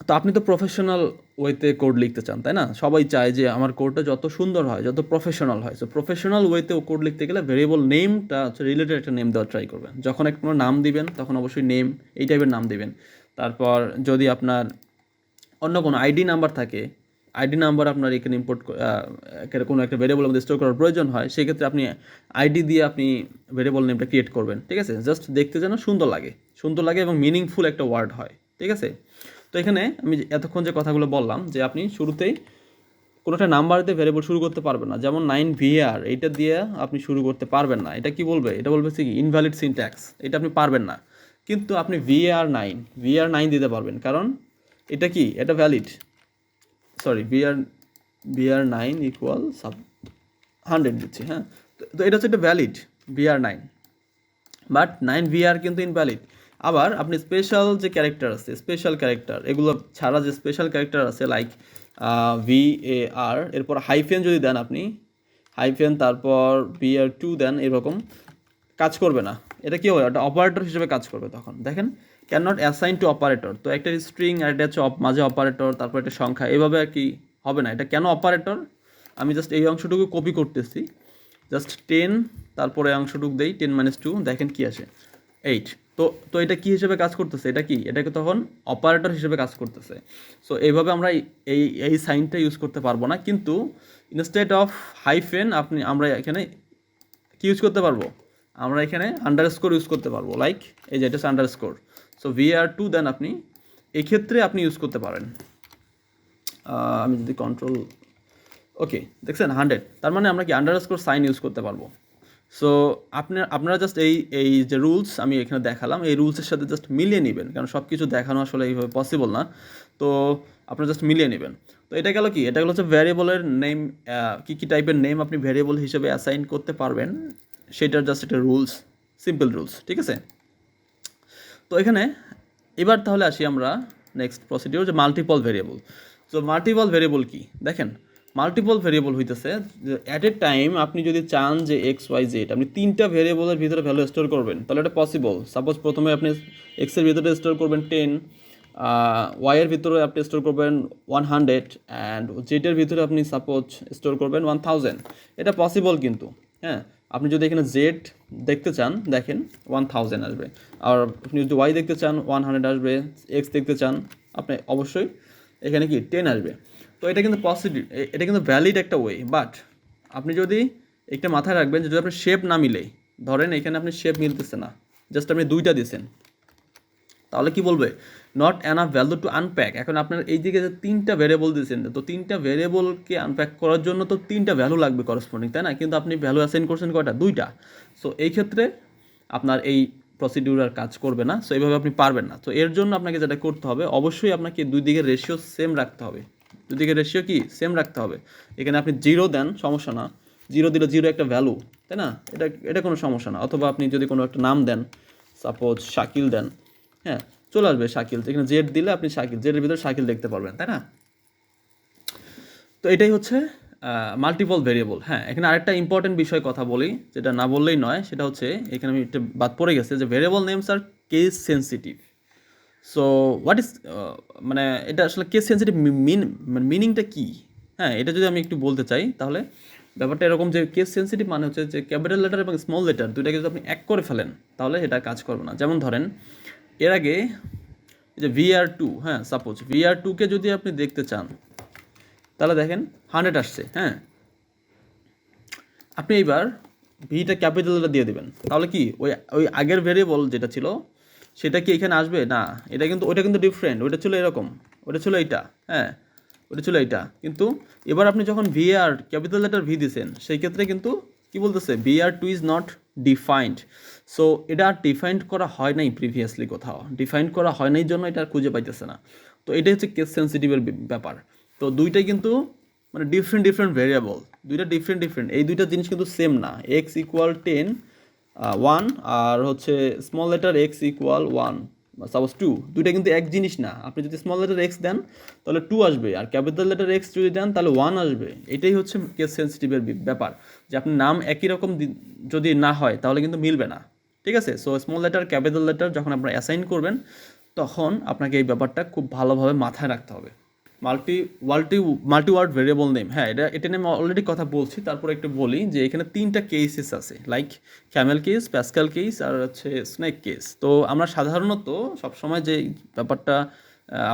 তো আপনি তো প্রফেশনাল ওয়েতে কোড লিখতে চান, তাই না? সবাই চায় যে আমার কোডটা যত সুন্দর হয়, যত প্রফেশনাল হয়। সো প্রফেশনাল ওয়েতে কোড লিখতে গেলে ভেরিয়েবল নেমটা হচ্ছে রিলেটেড একটা নেম দেওয়ার ট্রাই করবেন। যখন একটা কোনো নাম দিবেন তখন অবশ্যই নেম এই টাইপের নাম দিবেন। তারপর যদি আপনার অন্য কোনো আইডি নাম্বার থাকে, আইডি নাম্বার আপনার এখানে ইম্পোর্ট কোনো একটা ভেরিয়েবল মধ্যে স্টোর করার প্রয়োজন হয়, সেক্ষেত্রে আপনি আইডি দিয়ে আপনি ভেরিয়েবল নেমটা ক্রিয়েট করবেন। ঠিক আছে, জাস্ট দেখতে যেন সুন্দর লাগে এবং মিনিংফুল একটা ওয়ার্ড হয়। ঠিক আছে, তো এখানে আমি এতক্ষণ যে কথাগুলো বললাম, যে আপনি শুরুতেই কোনো একটা নাম্বার দিয়ে ভেরিয়েবল শুরু করতে পারবেন না, যেমন 9VAR এইটা দিয়ে আপনি শুরু করতে পারবেন না। এটা কি বলবে, এটা বলবে কি ইনভ্যালিড সিনট্যাক্স, এটা আপনি পারবেন না। কিন্তু আপনি VAR9 দিতে পারবেন, কারণ এটা কি, এটা ভ্যালিড। সরি, VR9 ইকুয়াল 100 দিচ্ছি। হ্যাঁ, তো এটা হচ্ছে একটা ভ্যালিড VR9, বাট 9VR কিন্তু ইনভ্যালিড। আবার আপনি স্পেশাল যে ক্যারেক্টার আছে, স্পেশাল ক্যারেক্টার এগুলো ছাড়া যে স্পেশাল ক্যারেক্টার আছে, লাইক VAR এরপর হাইফেন যদি দেন আপনি, হাইফেন তারপর VR2 দেন, এরকম কাজ করবে না। এটা কি হবে, একটা অপারেটর হিসেবে কাজ করবে। তখন দেখেন can not assign to operator, তো একটা স্ট্রিং আর এটা হচ্ছে মাঝে অপারেটর, তারপর একটা সংখ্যা, এভাবে আর কি হবে না। এটা কেন অপারেটর, আমি জাস্ট এই অংশটুকু কপি করতেছি, জাস্ট 10, তারপরে অংশটুকু দেই 10 - 2, দেখেন কি আসে 8। তো তো এটা কি হিসেবে কাজ করতেছে, এটা কি, এটাকে তখন অপারেটর হিসেবে কাজ করতেছে। সো এইভাবে আমরা এই সাইনটা ইউজ করতে পারবো না, কিন্তু ইনস্টেড অফ হাইফেন আমরা এখানে কি ইউজ করতে পারবো, আমরা এখানে আন্ডারস্কোর ইউজ করতে পারবো, লাইক এই যে এটা হচ্ছে আন্ডারস্কোর। সো VR2 দেন আপনি, এক্ষেত্রে আপনি ইউজ করতে পারেন। আমি যদি কন্ট্রোল, ওকে দেখছেন 100, তার মানে আমরা কি আন্ডারস্কোর সাইন ইউজ করতে পারবো। সো আপনারা জাস্ট এই যে রুলস আমি এখানে দেখালাম, এই রুলসের সাথে জাস্ট মিলিয়ে নেবেন, কারণ সব কিছু দেখানো আসলে এইভাবে পসিবল না। তো আপনারা জাস্ট মিলিয়ে নেবেন। তো এটা গেল কি, এটা গেলো হচ্ছে ভ্যারিয়েবলের নেম, কী টাইপের নেম আপনি ভ্যারিয়েবল হিসেবে অ্যাসাইন করতে পারবেন, সেটার জাস্ট একটা রুলস, সিম্পল রুলস। ঠিক আছে, তো এখানে এবার তাহলে আসি আমরা নেক্সট প্রসিডিউর, যে multiple variable. So multiple variable কি, দেখেন মাল্টিপল ভেরিয়েবল হইতেছে যে অ্যাট এ টাইম আপনি যদি চান যে XYZ আপনি 3টা ভেরিয়েবলের ভিতরে ভ্যালু স্টোর করবেন, তাহলে এটা পসিবল। সাপোজ প্রথমে আপনি এক্সের ভিতরে স্টোর করবেন 10, ওয়াইয়ের ভিতরে আপনি স্টোর করবেন 100, অ্যান্ড জেডের ভিতরে আপনি সাপোজ স্টোর করবেন 1000। এটা পসিবল কিন্তু। হ্যাঁ, আপনি যদি এখানে জেড দেখতে চান, দেখেন 1000 আসবে, আর আপনি যদি ওয়াই দেখতে চান 100 আসবে, এক্স দেখতে চান আপনি অবশ্যই এখানে কি 10 আসবে। তো এটা কিন্তু পসিটিভ, এটা কিন্তু ভ্যালিড একটা ওয়ে। বাট আপনি যদি একটা মাথায় রাখবেন, যদি আপনার শেপ না মিলে, ধরেন এখানে আপনি শেপ মিলতেছে না, জাস্ট আপনি 2টা দিয়েছেন, তাহলে কি বলবে, not enough value to unpack. এখন আপনার এই দিকে যে 3টা ভেরিয়েবল দিয়েছেন, তো 3টা ভেরিয়েবলকে আনপ্যাক করার জন্য তো 3টা ভ্যালু লাগবে করসপন্ডিং, তাই না? কিন্তু আপনি ভ্যালু অ্যাসাইন করছেন কয়টা, 2টা। সো এই ক্ষেত্রে আপনার এই প্রসিডিউর আর কাজ করবে না। সো এইভাবে আপনি পারবেন না। তো এর জন্য আপনাকে যেটা করতে হবে, অবশ্যই আপনাকে দুই দিকের রেশিও সেম রাখতে হবে। দুই দিকের রেশিও কি সেম রাখতে হবে। এখানে আপনি 0 দেন, সমস্যা না, 0 দিলে 0 একটা ভ্যালু, তাই না? এটা কোনো সমস্যা না। অথবা আপনি যদি কোনো একটা নাম দেন, সাপোজ শাকিল দেন, হ্যাঁ চলে আসবে শাকিল। এখানে জেড দিলে আপনি শাকিল, জেডের ভিতরে শাকিল দেখতে পারবেন, তাই না? তো এটাই হচ্ছে মাল্টিপল ভেরিয়েবল। হ্যাঁ, এখানে আরেকটা ইম্পর্টেন্ট বিষয় কথা বলি, যেটা না বললেই নয়, সেটা হচ্ছে এখানে আমি একটা বাদ পড়ে গেছে, যে ভেরিয়েবল নেমস আর case sensitive. So what is, মানে এটা আসলে কেস সেন্সিটিভ মিনিংটা কী? হ্যাঁ, এটা যদি আমি একটু বলতে চাই তাহলে ব্যাপারটা এরকম যে কেস সেন্সিটিভ মানে হচ্ছে যে ক্যাপিটাল লেটার এবং স্মল লেটার দুইটাকে যদি আপনি এক করে ফেলেন তাহলে এটা কাজ করবে না। যেমন ধরেন এর আগে যে VR2, হ্যাঁ সাপোজ VR2কে যদি আপনি দেখতে চান তাহলে দেখেন 100 আসছে। হ্যাঁ, আপনি এইবার ভিটা ক্যাপিটালটা দিয়ে দেবেন তাহলে কি ওই ওই আগের ভেরিয়েবল যেটা ছিল সেটা কি এখানে আসবে না? ওইটা কিন্তু ডিফারেন্ট, ওইটা ছিল এরকম, ওটা ছিল এইটা। হ্যাঁ, ওটা ছিল এইটা, কিন্তু এবার আপনি যখন VR ক্যাপিটাল লেটার ভি দিয়েছেন সেই ক্ষেত্রে কিন্তু কি বলতেছে VR2 is not defined. So এটা ডিফাইন্ড করা হয় নাই প্রিভিয়াসলি, কোথাও ডিফাইন্ড করা হয় নাই জন্য এটা খুঁজে পাইতেছে না। তো এটাই হচ্ছে কেস সেন্সিটিভের ব্যাপার। তো দুইটাই কিন্তু মানে ডিফারেন্ট ভেরিয়েবল, দুইটা ডিফারেন্ট। এই দুইটা জিনিস কিন্তু সেম না। এক্স ইকুয়াল 10 1 আর হচ্ছে small letter x equal 1 suppose 2, দুইটা কিন্তু এক জিনিস না। আপনি যদি স্মল লেটার এক্স দেন তাহলে 2 আসবে, আর ক্যাপিটাল লেটার এক্স যদি দেন তাহলে 1 আসবে। এটাই হচ্ছে কেস সেন্সিটিভের ব্যাপার, যে আপনার নাম একই রকম যদি না হয় তাহলে কিন্তু মিলবে না। ঠিক আছে? So small letter capital letter যখন আপনারা অ্যাসাইন করবেন তখন আপনাকে এই ব্যাপারটা খুব ভালোভাবে মাথায় রাখতে হবে। Multi multi word variable name, হ্যাঁ এটা নিয়ে আমি অলরেডি কথা বলছি, তারপর একটু বলি যে এখানে 3টা কেসেস আছে, like camel case, Pascal case আর হচ্ছে স্নেক কেস। তো আমরা সাধারণত সবসময় যে ব্যাপারটা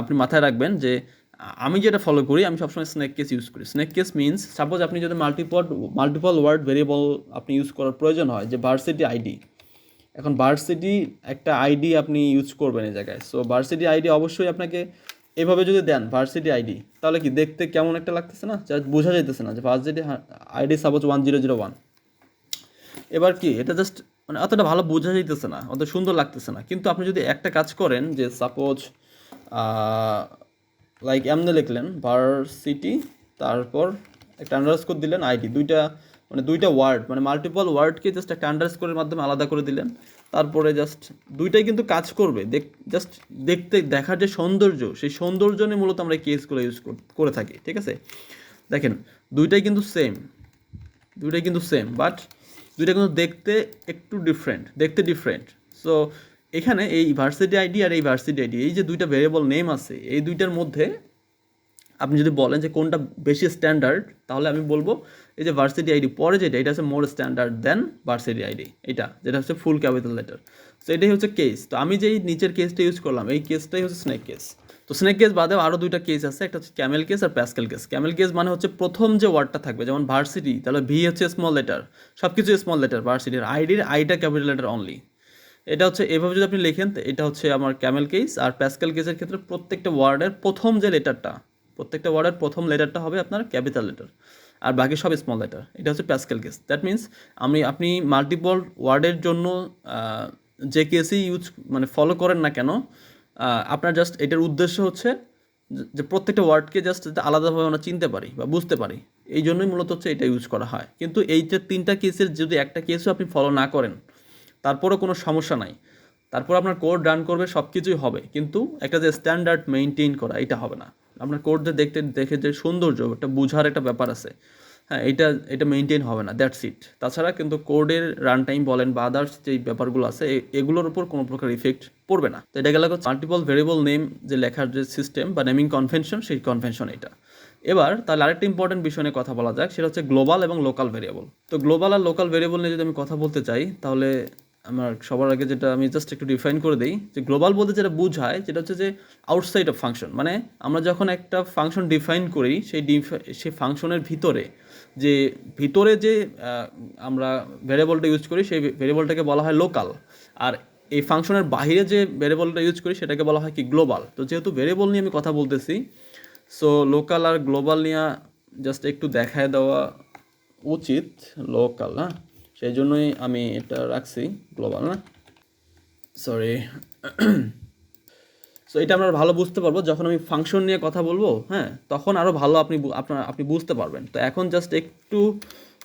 আপনি মাথায় রাখবেন যে আমি যেটা ফলো করি, আমি সবসময় স্নেক কেস ইউজ করি। স্নেক কেস মিনস সাপোজ আপনি যদি মাল্টিপল ওয়ার্ড ভেরিয়েবল আপনি ইউজ করার প্রয়োজন হয়, যে ভার্সিটি আইডি, এখন ভার্সিটি একটা আইডি আপনি ইউজ করবেন এই জায়গায়। সো ভার্সিটি আইডি অবশ্যই আপনাকে এভাবে যদি দেন ভার্সিটি আইডি, তাহলে কি দেখতে কেমন একটা লাগতেছে না? যা বোঝা যাইতেছে না যে ভার্সিটি আইডি সাপোজ 1001। এবার কি এটা জাস্ট মানে অতটা ভালো বোঝা যাইতেছে না, অত সুন্দর লাগতেছে না। কিন্তু আপনি যদি একটা কাজ করেন যে সাপোজ লাইক এমনি লিখলেন ভার্সিটি, তারপর একটা আন্ডারস্কোর দিলেন আইডি, দুইটা ওয়ার্ড মানে মাল্টিপল ওয়ার্ডকে জাস্ট একটা আন্ডারস্কোরের মাধ্যমে আলাদা করে দিলেন, তারপরে জাস্ট দুইটাই কিন্তু কাজ করবে। জাস্ট দেখার যে সৌন্দর্য, সেই সৌন্দর্য নিয়ে মূলত আমরা কেসগুলো ইউজ করে থাকি। ঠিক আছে? দেখেন দুইটাই কিন্তু সেম, বাট দুইটা কিন্তু দেখতে একটু ডিফারেন্ট। সো এখানে এই ভার্সিটি আইডি আর এই ভার্সিটি আইডি, এই যে দুইটা ভেরিয়েবল নেম আছে, এই দুইটার মধ্যে আপনি যদি বলেন যে কোনটা বেশি স্ট্যান্ডার্ড, তাহলে আমি বলবো এই যে ভার্সিটি আইডি পরে যেটা, এটা হচ্ছে মোর স্ট্যান্ডার্ড দেন ভার্সিটি আইডি, এটা যেটা হচ্ছে ফুল ক্যাপিটাল লেটার। সো এটাই হচ্ছে কেস। তো আমি যেই নিচের কেসটা ইউজ করলাম, এই কেসটাই হচ্ছে স্নেক কেস। তো স্নেক কেস বাদেও আরও দুইটা কেস আছে, একটা হচ্ছে ক্যামেল কেস আর প্যাসকেল কেস। ক্যামেল কেস মানে হচ্ছে প্রথম যে ওয়ার্ডটা থাকবে, যেমন ভার্সিটি, তাহলে ভি হচ্ছে স্মল লেটার, সব কিছু স্মল লেটার, ভার্সিটির আইটা ক্যাপিটাল লেটার অনলি। এটা হচ্ছে এভাবে যদি আপনি লেখেন, এটা হচ্ছে আমার ক্যামেল কেস। আর প্যাসকেল কেসের ক্ষেত্রে প্রত্যেকটা ওয়ার্ডের প্রথম লেটারটা হবে আপনার ক্যাপিটাল লেটার, আর বাকি সব স্মল লেটার। এটা হচ্ছে প্যাসকেল কেস। দ্যাট মিনস আপনি মাল্টিপল ওয়ার্ডের জন্য যে কেসই মানে ফলো করেন না কেন, আপনার জাস্ট এটার উদ্দেশ্য হচ্ছে যে প্রত্যেকটা ওয়ার্ডকে জাস্ট আলাদাভাবে আমরা চিনতে পারি বা বুঝতে পারি, এই জন্যই মূলত হচ্ছে এটা ইউজ করা হয়। কিন্তু এই যে 3টা কেসের যদি একটা কেসও আপনি ফলো না করেন তারপরেও কোনো সমস্যা নাই, তারপর আপনার কোড রান করবে, সব কিছুই হবে, কিন্তু একটা যে স্ট্যান্ডার্ড মেনটেন করা এটা হবে না। আপনার কোড যে দেখে যে সৌন্দর্য, একটা বোঝার একটা ব্যাপার আছে, হ্যাঁ এটা মেনটেন হবে না, দ্যাটস ইট। তাছাড়া কিন্তু কোডের রান টাইম বলেন বা আদার্স যেই ব্যাপারগুলো আছে এগুলোর উপর কোনো প্রকার ইফেক্ট পড়বে না। তো এটা গেল মাল্টিপল ভেরিয়েবল নেম যে লেখার যে সিস্টেম বা নেমিং কনভেনশন, সেই কনভেনশন এটা। এবার তাহলে আরেকটা ইম্পর্টেন্ট বিষয় নিয়ে কথা বলা যাক, সেটা হচ্ছে গ্লোবাল এবং লোকাল ভেরিয়েবল। তো গ্লোবাল আর লোকাল ভেরিয়েবল নিয়ে যদি আমি কথা বলতে চাই, তাহলে আমার সবার আগে যেটা আমি জাস্ট একটু ডিফাইন করে দিই, যে গ্লোবাল বলতে যেটা বোঝায় যেটা হচ্ছে যে আউটসাইড অফ ফাংশন। মানে আমরা যখন একটা ফাংশন ডিফাইন করি, সেই ফাংশনের ভিতরে যে আমরা ভেরিয়েবলটা ইউজ করি, সেই ভেরিয়েবলটাকে বলা হয় লোকাল। আর এই ফাংশনের বাইরে যে ভেরিয়েবলটা ইউজ করি সেটাকে বলা হয় কি গ্লোবাল। তো যেহেতু ভেরিয়েবল নিয়ে আমি কথা বলতেছি, সো লোকাল আর গ্লোবাল নিয়ে জাস্ট একটু দেখায় দেওয়া উচিত। লোকাল, হ্যাঁ, সেই জন্যই আমি এটা রাখছি গ্লোবাল না, সরি। সো এটা আমরা ভালো বুঝতে পারবো যখন আমি ফাংশন নিয়ে কথা বলবো, হ্যাঁ, তখন আরও ভালো আপনি বুঝতে পারবেন। তো এখন জাস্ট একটু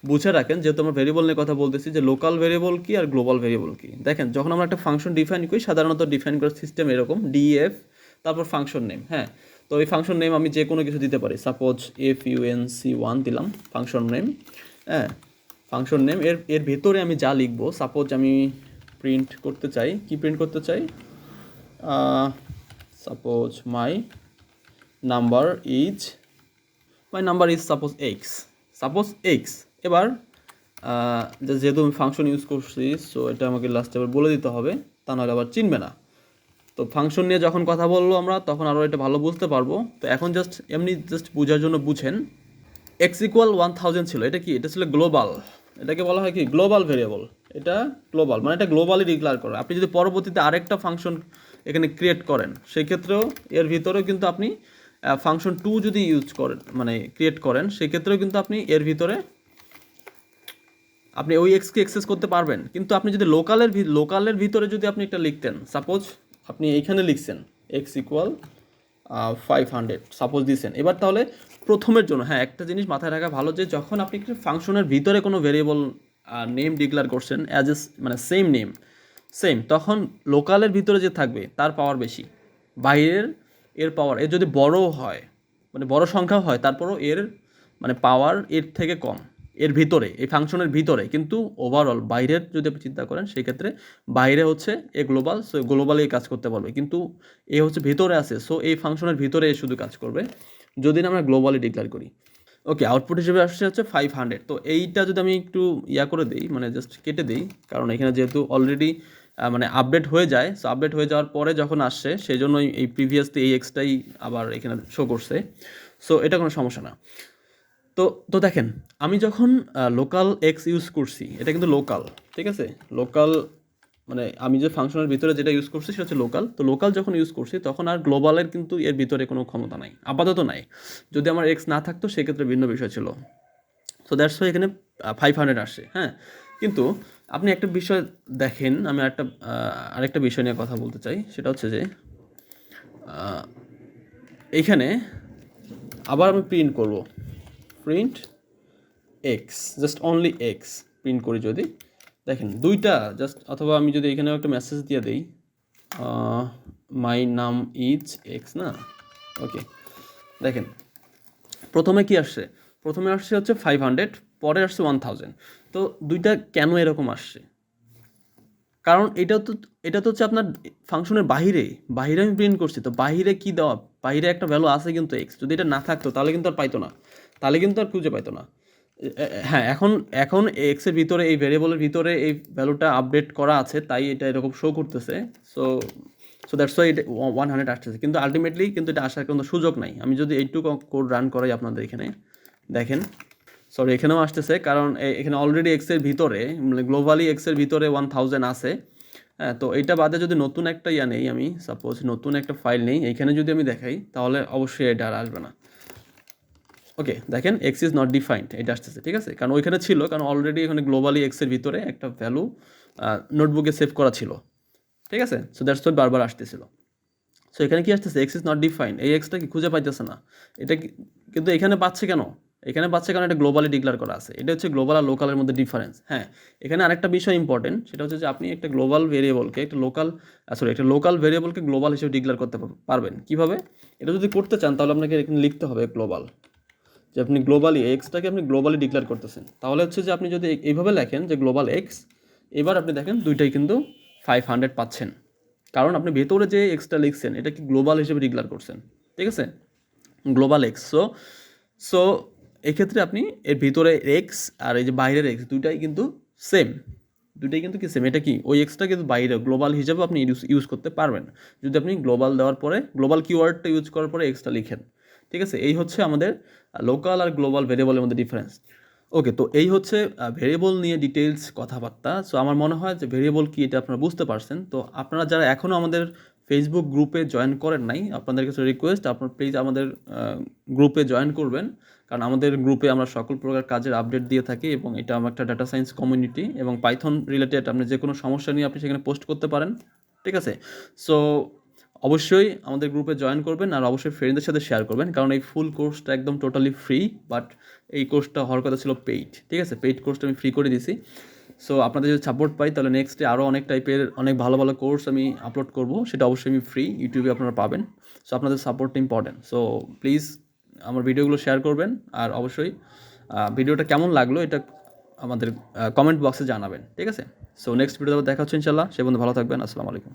বুঝে রাখেন, যেহেতু আমরা ভেরিয়েবল নিয়ে কথা বলতেছি, যে লোকাল ভেরিয়েবল কি আর গ্লোবাল ভেরিয়েবল কি। দেখেন যখন আমরা একটা ফাংশন ডিফাইন করি, সাধারণত ডিফাইন করার সিস্টেম এরকম ডিএফ তারপর ফাংশন নেম। হ্যাঁ, তো এই ফাংশন নেম আমি যে কোনো কিছু দিতে পারি, সাপোজ FUNC1 দিলাম ফাংশন নেম। হ্যাঁ, ফাংশন নেম এর ভেতরে আমি যা লিখবো, সাপোজ আমি প্রিন্ট করতে চাই suppose my number is my number is suppose x. এবার যেহেতু আমি ফাংশন ইউজ করছি, সো এটা আমাকে লাস্টে আবার বলে দিতে হবে, তা নাহলে আবার চিনবে না। তো ফাংশন নিয়ে যখন কথা বললো আমরা, তখন আরও এটা ভালো বুঝতে পারবো। তো এখন এমনি বোঝার জন্য বুঝেন, এক্স ইকুয়াল 1000 ছিল। এটা কি? এটা ছিল গ্লোবাল। এটাকে বলা হয় কি? Global variable. এটা গ্লোবাল, মানে এটা গ্লোবালি ডিক্লেয়ার করে। আপনি যদি পরবর্তীতে আরেকটা ফাংশন এখানে ক্রিয়েট করেন, সেই ক্ষেত্রেও এর ভিতরেও কিন্তু আপনি ফাংশন 2 যদি ইউজ করেন, মানে ক্রিয়েট করেন, সেক্ষেত্রেও কিন্তু আপনি এর ভিতরে আপনি ওই এক্সকে অ্যাক্সেস করতে পারবেন। কিন্তু আপনি যদি লোকালের ভিতরে যদি আপনি একটা লিখতেন, সাপোজ আপনি এইখানে লিখছেন এক্স ইকুয়াল 500 সাপোজ দিয়েছেন। এবার তাহলে প্রথমের জন্য একটা জিনিস মাথায় রাখা ভালো, যে যখন আপনি একটা ফাংশনের ভিতরে কোনো ভেরিয়েবল নেম ডিক্লেয়ার করছেন মানে সেম, তখন লোকালের ভিতরে যে থাকবে তার পাওয়ার বেশি, বাইরের এর পাওয়ার এর যদি বড় হয়, মানে বড় সংখ্যা হয়, তারপরও এর মানে পাওয়ার এর থেকে কম এর ভিতরে, এই ফাংশনের ভিতরে। কিন্তু ওভারঅল বাইরের যদি আপনি চিন্তা করেন, সেক্ষেত্রে বাইরে হচ্ছে এ গ্লোবাল, সো গ্লোবালি কাজ করতে পারবে, কিন্তু এ হচ্ছে ভিতরে আছে, সো এই ফাংশনের ভিতরে এ শুধু কাজ করবে যদি না আমরা গ্লোবালি ডিক্লেয়ার করি। ওকে, আউটপুট হিসেবে আসছে হচ্ছে 500। তো এইটা যদি আমি একটু করে দিই, মানে জাস্ট কেটে দিই, কারণ এখানে যেহেতু অলরেডি মানে আপডেট হয়ে যায়, সো আপডেট হয়ে যাওয়ার পরে যখন আসছে, সেই জন্যই এই প্রিভিয়াসলি এই এক্সটাই আবার এখানে শো করছে। সো এটা কোনো সমস্যা না। তো দেখেন, আমি যখন লোকাল এক্স ইউজ করছি, এটা কিন্তু লোকাল, ঠিক আছে? লোকাল মানে আমি যে ফাংশনের ভিতরে যেটা ইউজ করছি সেটা হচ্ছে লোকাল। তো লোকাল যখন ইউজ করছি, তখন আর গ্লোবালের কিন্তু এর ভিতরে কোনো ক্ষমতা নাই, আপাতত নাই। যদি আমার এক্স না থাকতো, সেক্ষেত্রে ভিন্ন বিষয় ছিল। সো দ্যাটস ওয়াই এখানে 500 আসছে। কিন্তু আপনি একটা বিষয় দেখেন, আমি আরেকটা বিষয় নিয়ে কথা বলতে চাই। সেটা হচ্ছে যে এইখানে আবার আমি প্রিন্ট করব, print x, just only x print করি যদি, দেখেন দুইটা জাস্ট, অথবা আমি যদি এখানেও একটা মেসেজ দিয়ে দিই, মাই নাম ইজ এক্স, না? ওকে, দেখেন প্রথমে কি আসছে? প্রথমে আসছে হচ্ছে 500, পরে আসছে 1000। তো দুইটা কেন এরকম আসছে? কারণ এটা তো হচ্ছে আপনার ফাংশনের বাহিরে আমি প্রিন্ট করছি। তো বাহিরে কি দেওয়া? বাহিরে একটা ভ্যালু আছে কিন্তু এক্স। যদি এটা না থাকতো, তাহলে কিন্তু আর পাইতো না, তাহলে কিন্তু আর খুঁজে পাইতো না। এখন এক্সের ভিতরে, এই ভেরিয়েবলের ভিতরে এই ভ্যালুটা আপডেট করা আছে, তাই এটা এরকম শো করতেছে। সো দ্যাটস ওয়াই এটা 100 আসতেছে। কিন্তু আলটিমেটলি কিন্তু এটা আসার কোনো সুযোগ নাই। আমি যদি এইটুকু কোড রান করাই আপনাদের এখানে, দেখেন, সরি এখানেও আসতেছে, কারণ এখানে অলরেডি এক্সের ভিতরে, মানে গ্লোবালি এক্সের ভিতরে 1000 আছে। তো এইটা বাদে যদি নতুন একটা নেই, আমি সাপোজ নতুন একটা ফাইল নেই, এইখানে যদি আমি দেখাই, তাহলে অবশ্যই এটা আর আসবে না। ওকে, দেখেন এক্স ইজ নট ডিফাইন্ড, এটা আসতেছে, ঠিক আছে? কারণ ওইখানে ছিল, কারণ অলরেডি এখানে গ্লোবালি এক্সের ভিতরে একটা ভ্যালু নোটবুকে সেভ করা ছিল, ঠিক আছে? সো দ্যাটস ওয়াই বারবার আসতেছিল। সো এখানে কি আসতেছে? এক্স ইজ নট ডিফাইন্ড, এই এক্সটা কি খুঁজে পাইতেছে না। এটা কিন্তু এখানে পাচ্ছে কেন? এখানে পাচ্ছে কারণ এটা গ্লোবালি ডিক্লেয়ার করা আছে। এটা হচ্ছে গ্লোবাল আর লোকালের মধ্যে ডিফারেন্স। এখানে আরেকটা বিষয় ইম্পর্টেন্ট, সেটা হচ্ছে যে আপনি একটা গ্লোবাল ভেরিয়েবলকে একটা লোকাল ভেরিয়েবলকে গ্লোবাল হিসেবে ডিক্লেয়ার করতে পারবেন কীভাবে? এটা যদি করতে চান, তাহলে আপনাকে এখানে লিখতে হবে গ্লোবাল, যে আপনি গ্লোবালি এক্সটাকে আপনি গ্লোবালি ডিক্লেয়ার করতেছেন। তাহলে হচ্ছে যে আপনি যদি এইভাবে লেখেন যে গ্লোবাল এক্স, এবার আপনি দেখেন দুইটাই কিন্তু 500 পাচ্ছেন, কারণ আপনি ভেতরে যে এক্সটা লিখছেন এটা কি গ্লোবাল হিসেবে ডিক্লেয়ার করছেন, ঠিক আছে? Global x. সো এক্ষেত্রে আপনি এর ভিতরে এক্স আর এই যে বাইরের এক্স দুইটাই কিন্তু সেম, কি সেম। এটা কি? ওই এক্সটা কিন্তু বাইরে গ্লোবাল হিসেবে আপনি ইউজ করতে পারবেন যদি আপনি গ্লোবাল দেওয়ার পরে, গ্লোবাল কিওয়ার্ডটা ইউজ করার পরে এক্সটা লিখেন, ঠিক আছে? এই হচ্ছে আমাদের লোকাল আর গ্লোবাল ভেরিয়েবলের মধ্যে ডিফারেন্স। ওকে, তো এই হচ্ছে ভেরিয়েবল নিয়ে ডিটেলস কথাবার্তা। সো আমার মনে হয় যে ভেরিয়েবল কি এটা আপনারা বুঝতে পারছেন। তো আপনারা যারা এখনও আমাদের ফেসবুক গ্রুপে জয়েন করেন নাই, আপনাদের কাছে রিকোয়েস্ট, আপনার প্লিজ আমাদের গ্রুপে জয়েন করবেন, কারণ আমাদের গ্রুপে আমরা সকল প্রকার কাজের আপডেট দিয়ে থাকি, এবং এটা আমার একটা ডাটা সায়েন্স কমিউনিটি, এবং পাইথন রিলেটেড আপনি যে কোনো সমস্যা নিয়ে আপনি সেখানে পোস্ট করতে পারেন, ঠিক আছে? সো অবশ্যই আমাদের গ্রুপে জয়েন করবেন, আর অবশ্যই ফ্রেন্ডদের সাথে শেয়ার করবেন, কারণ এই ফুল কোর্সটা একদম টোটালি ফ্রি, বাট এই কোর্সটা হওয়ার কথা ছিল পেইড, ঠিক আছে? পেইড কোর্সটা আমি ফ্রি করে দিয়েছি। সো আপনাদের যদি সাপোর্ট পাই, তাহলে নেক্সটে আরও অনেক টাইপের অনেক ভালো ভালো কোর্স আমি আপলোড করব, সেটা অবশ্যই আমি ফ্রি ইউটিউবে আপনারা পাবেন। সো আপনাদের সাপোর্টটা ইম্পর্টেন্ট। সো প্লিজ আমার ভিডিওগুলো শেয়ার করবেন, আর অবশ্যই ভিডিওটা কেমন লাগলো এটা আমাদের কমেন্ট বক্সে জানাবেন, ঠিক আছে? সো নেক্সট ভিডিওতে দেখা হচ্ছে ইনশাল্লাহ। সে বন্ধু ভালো থাকবেন। আসসালামু আলাইকুম।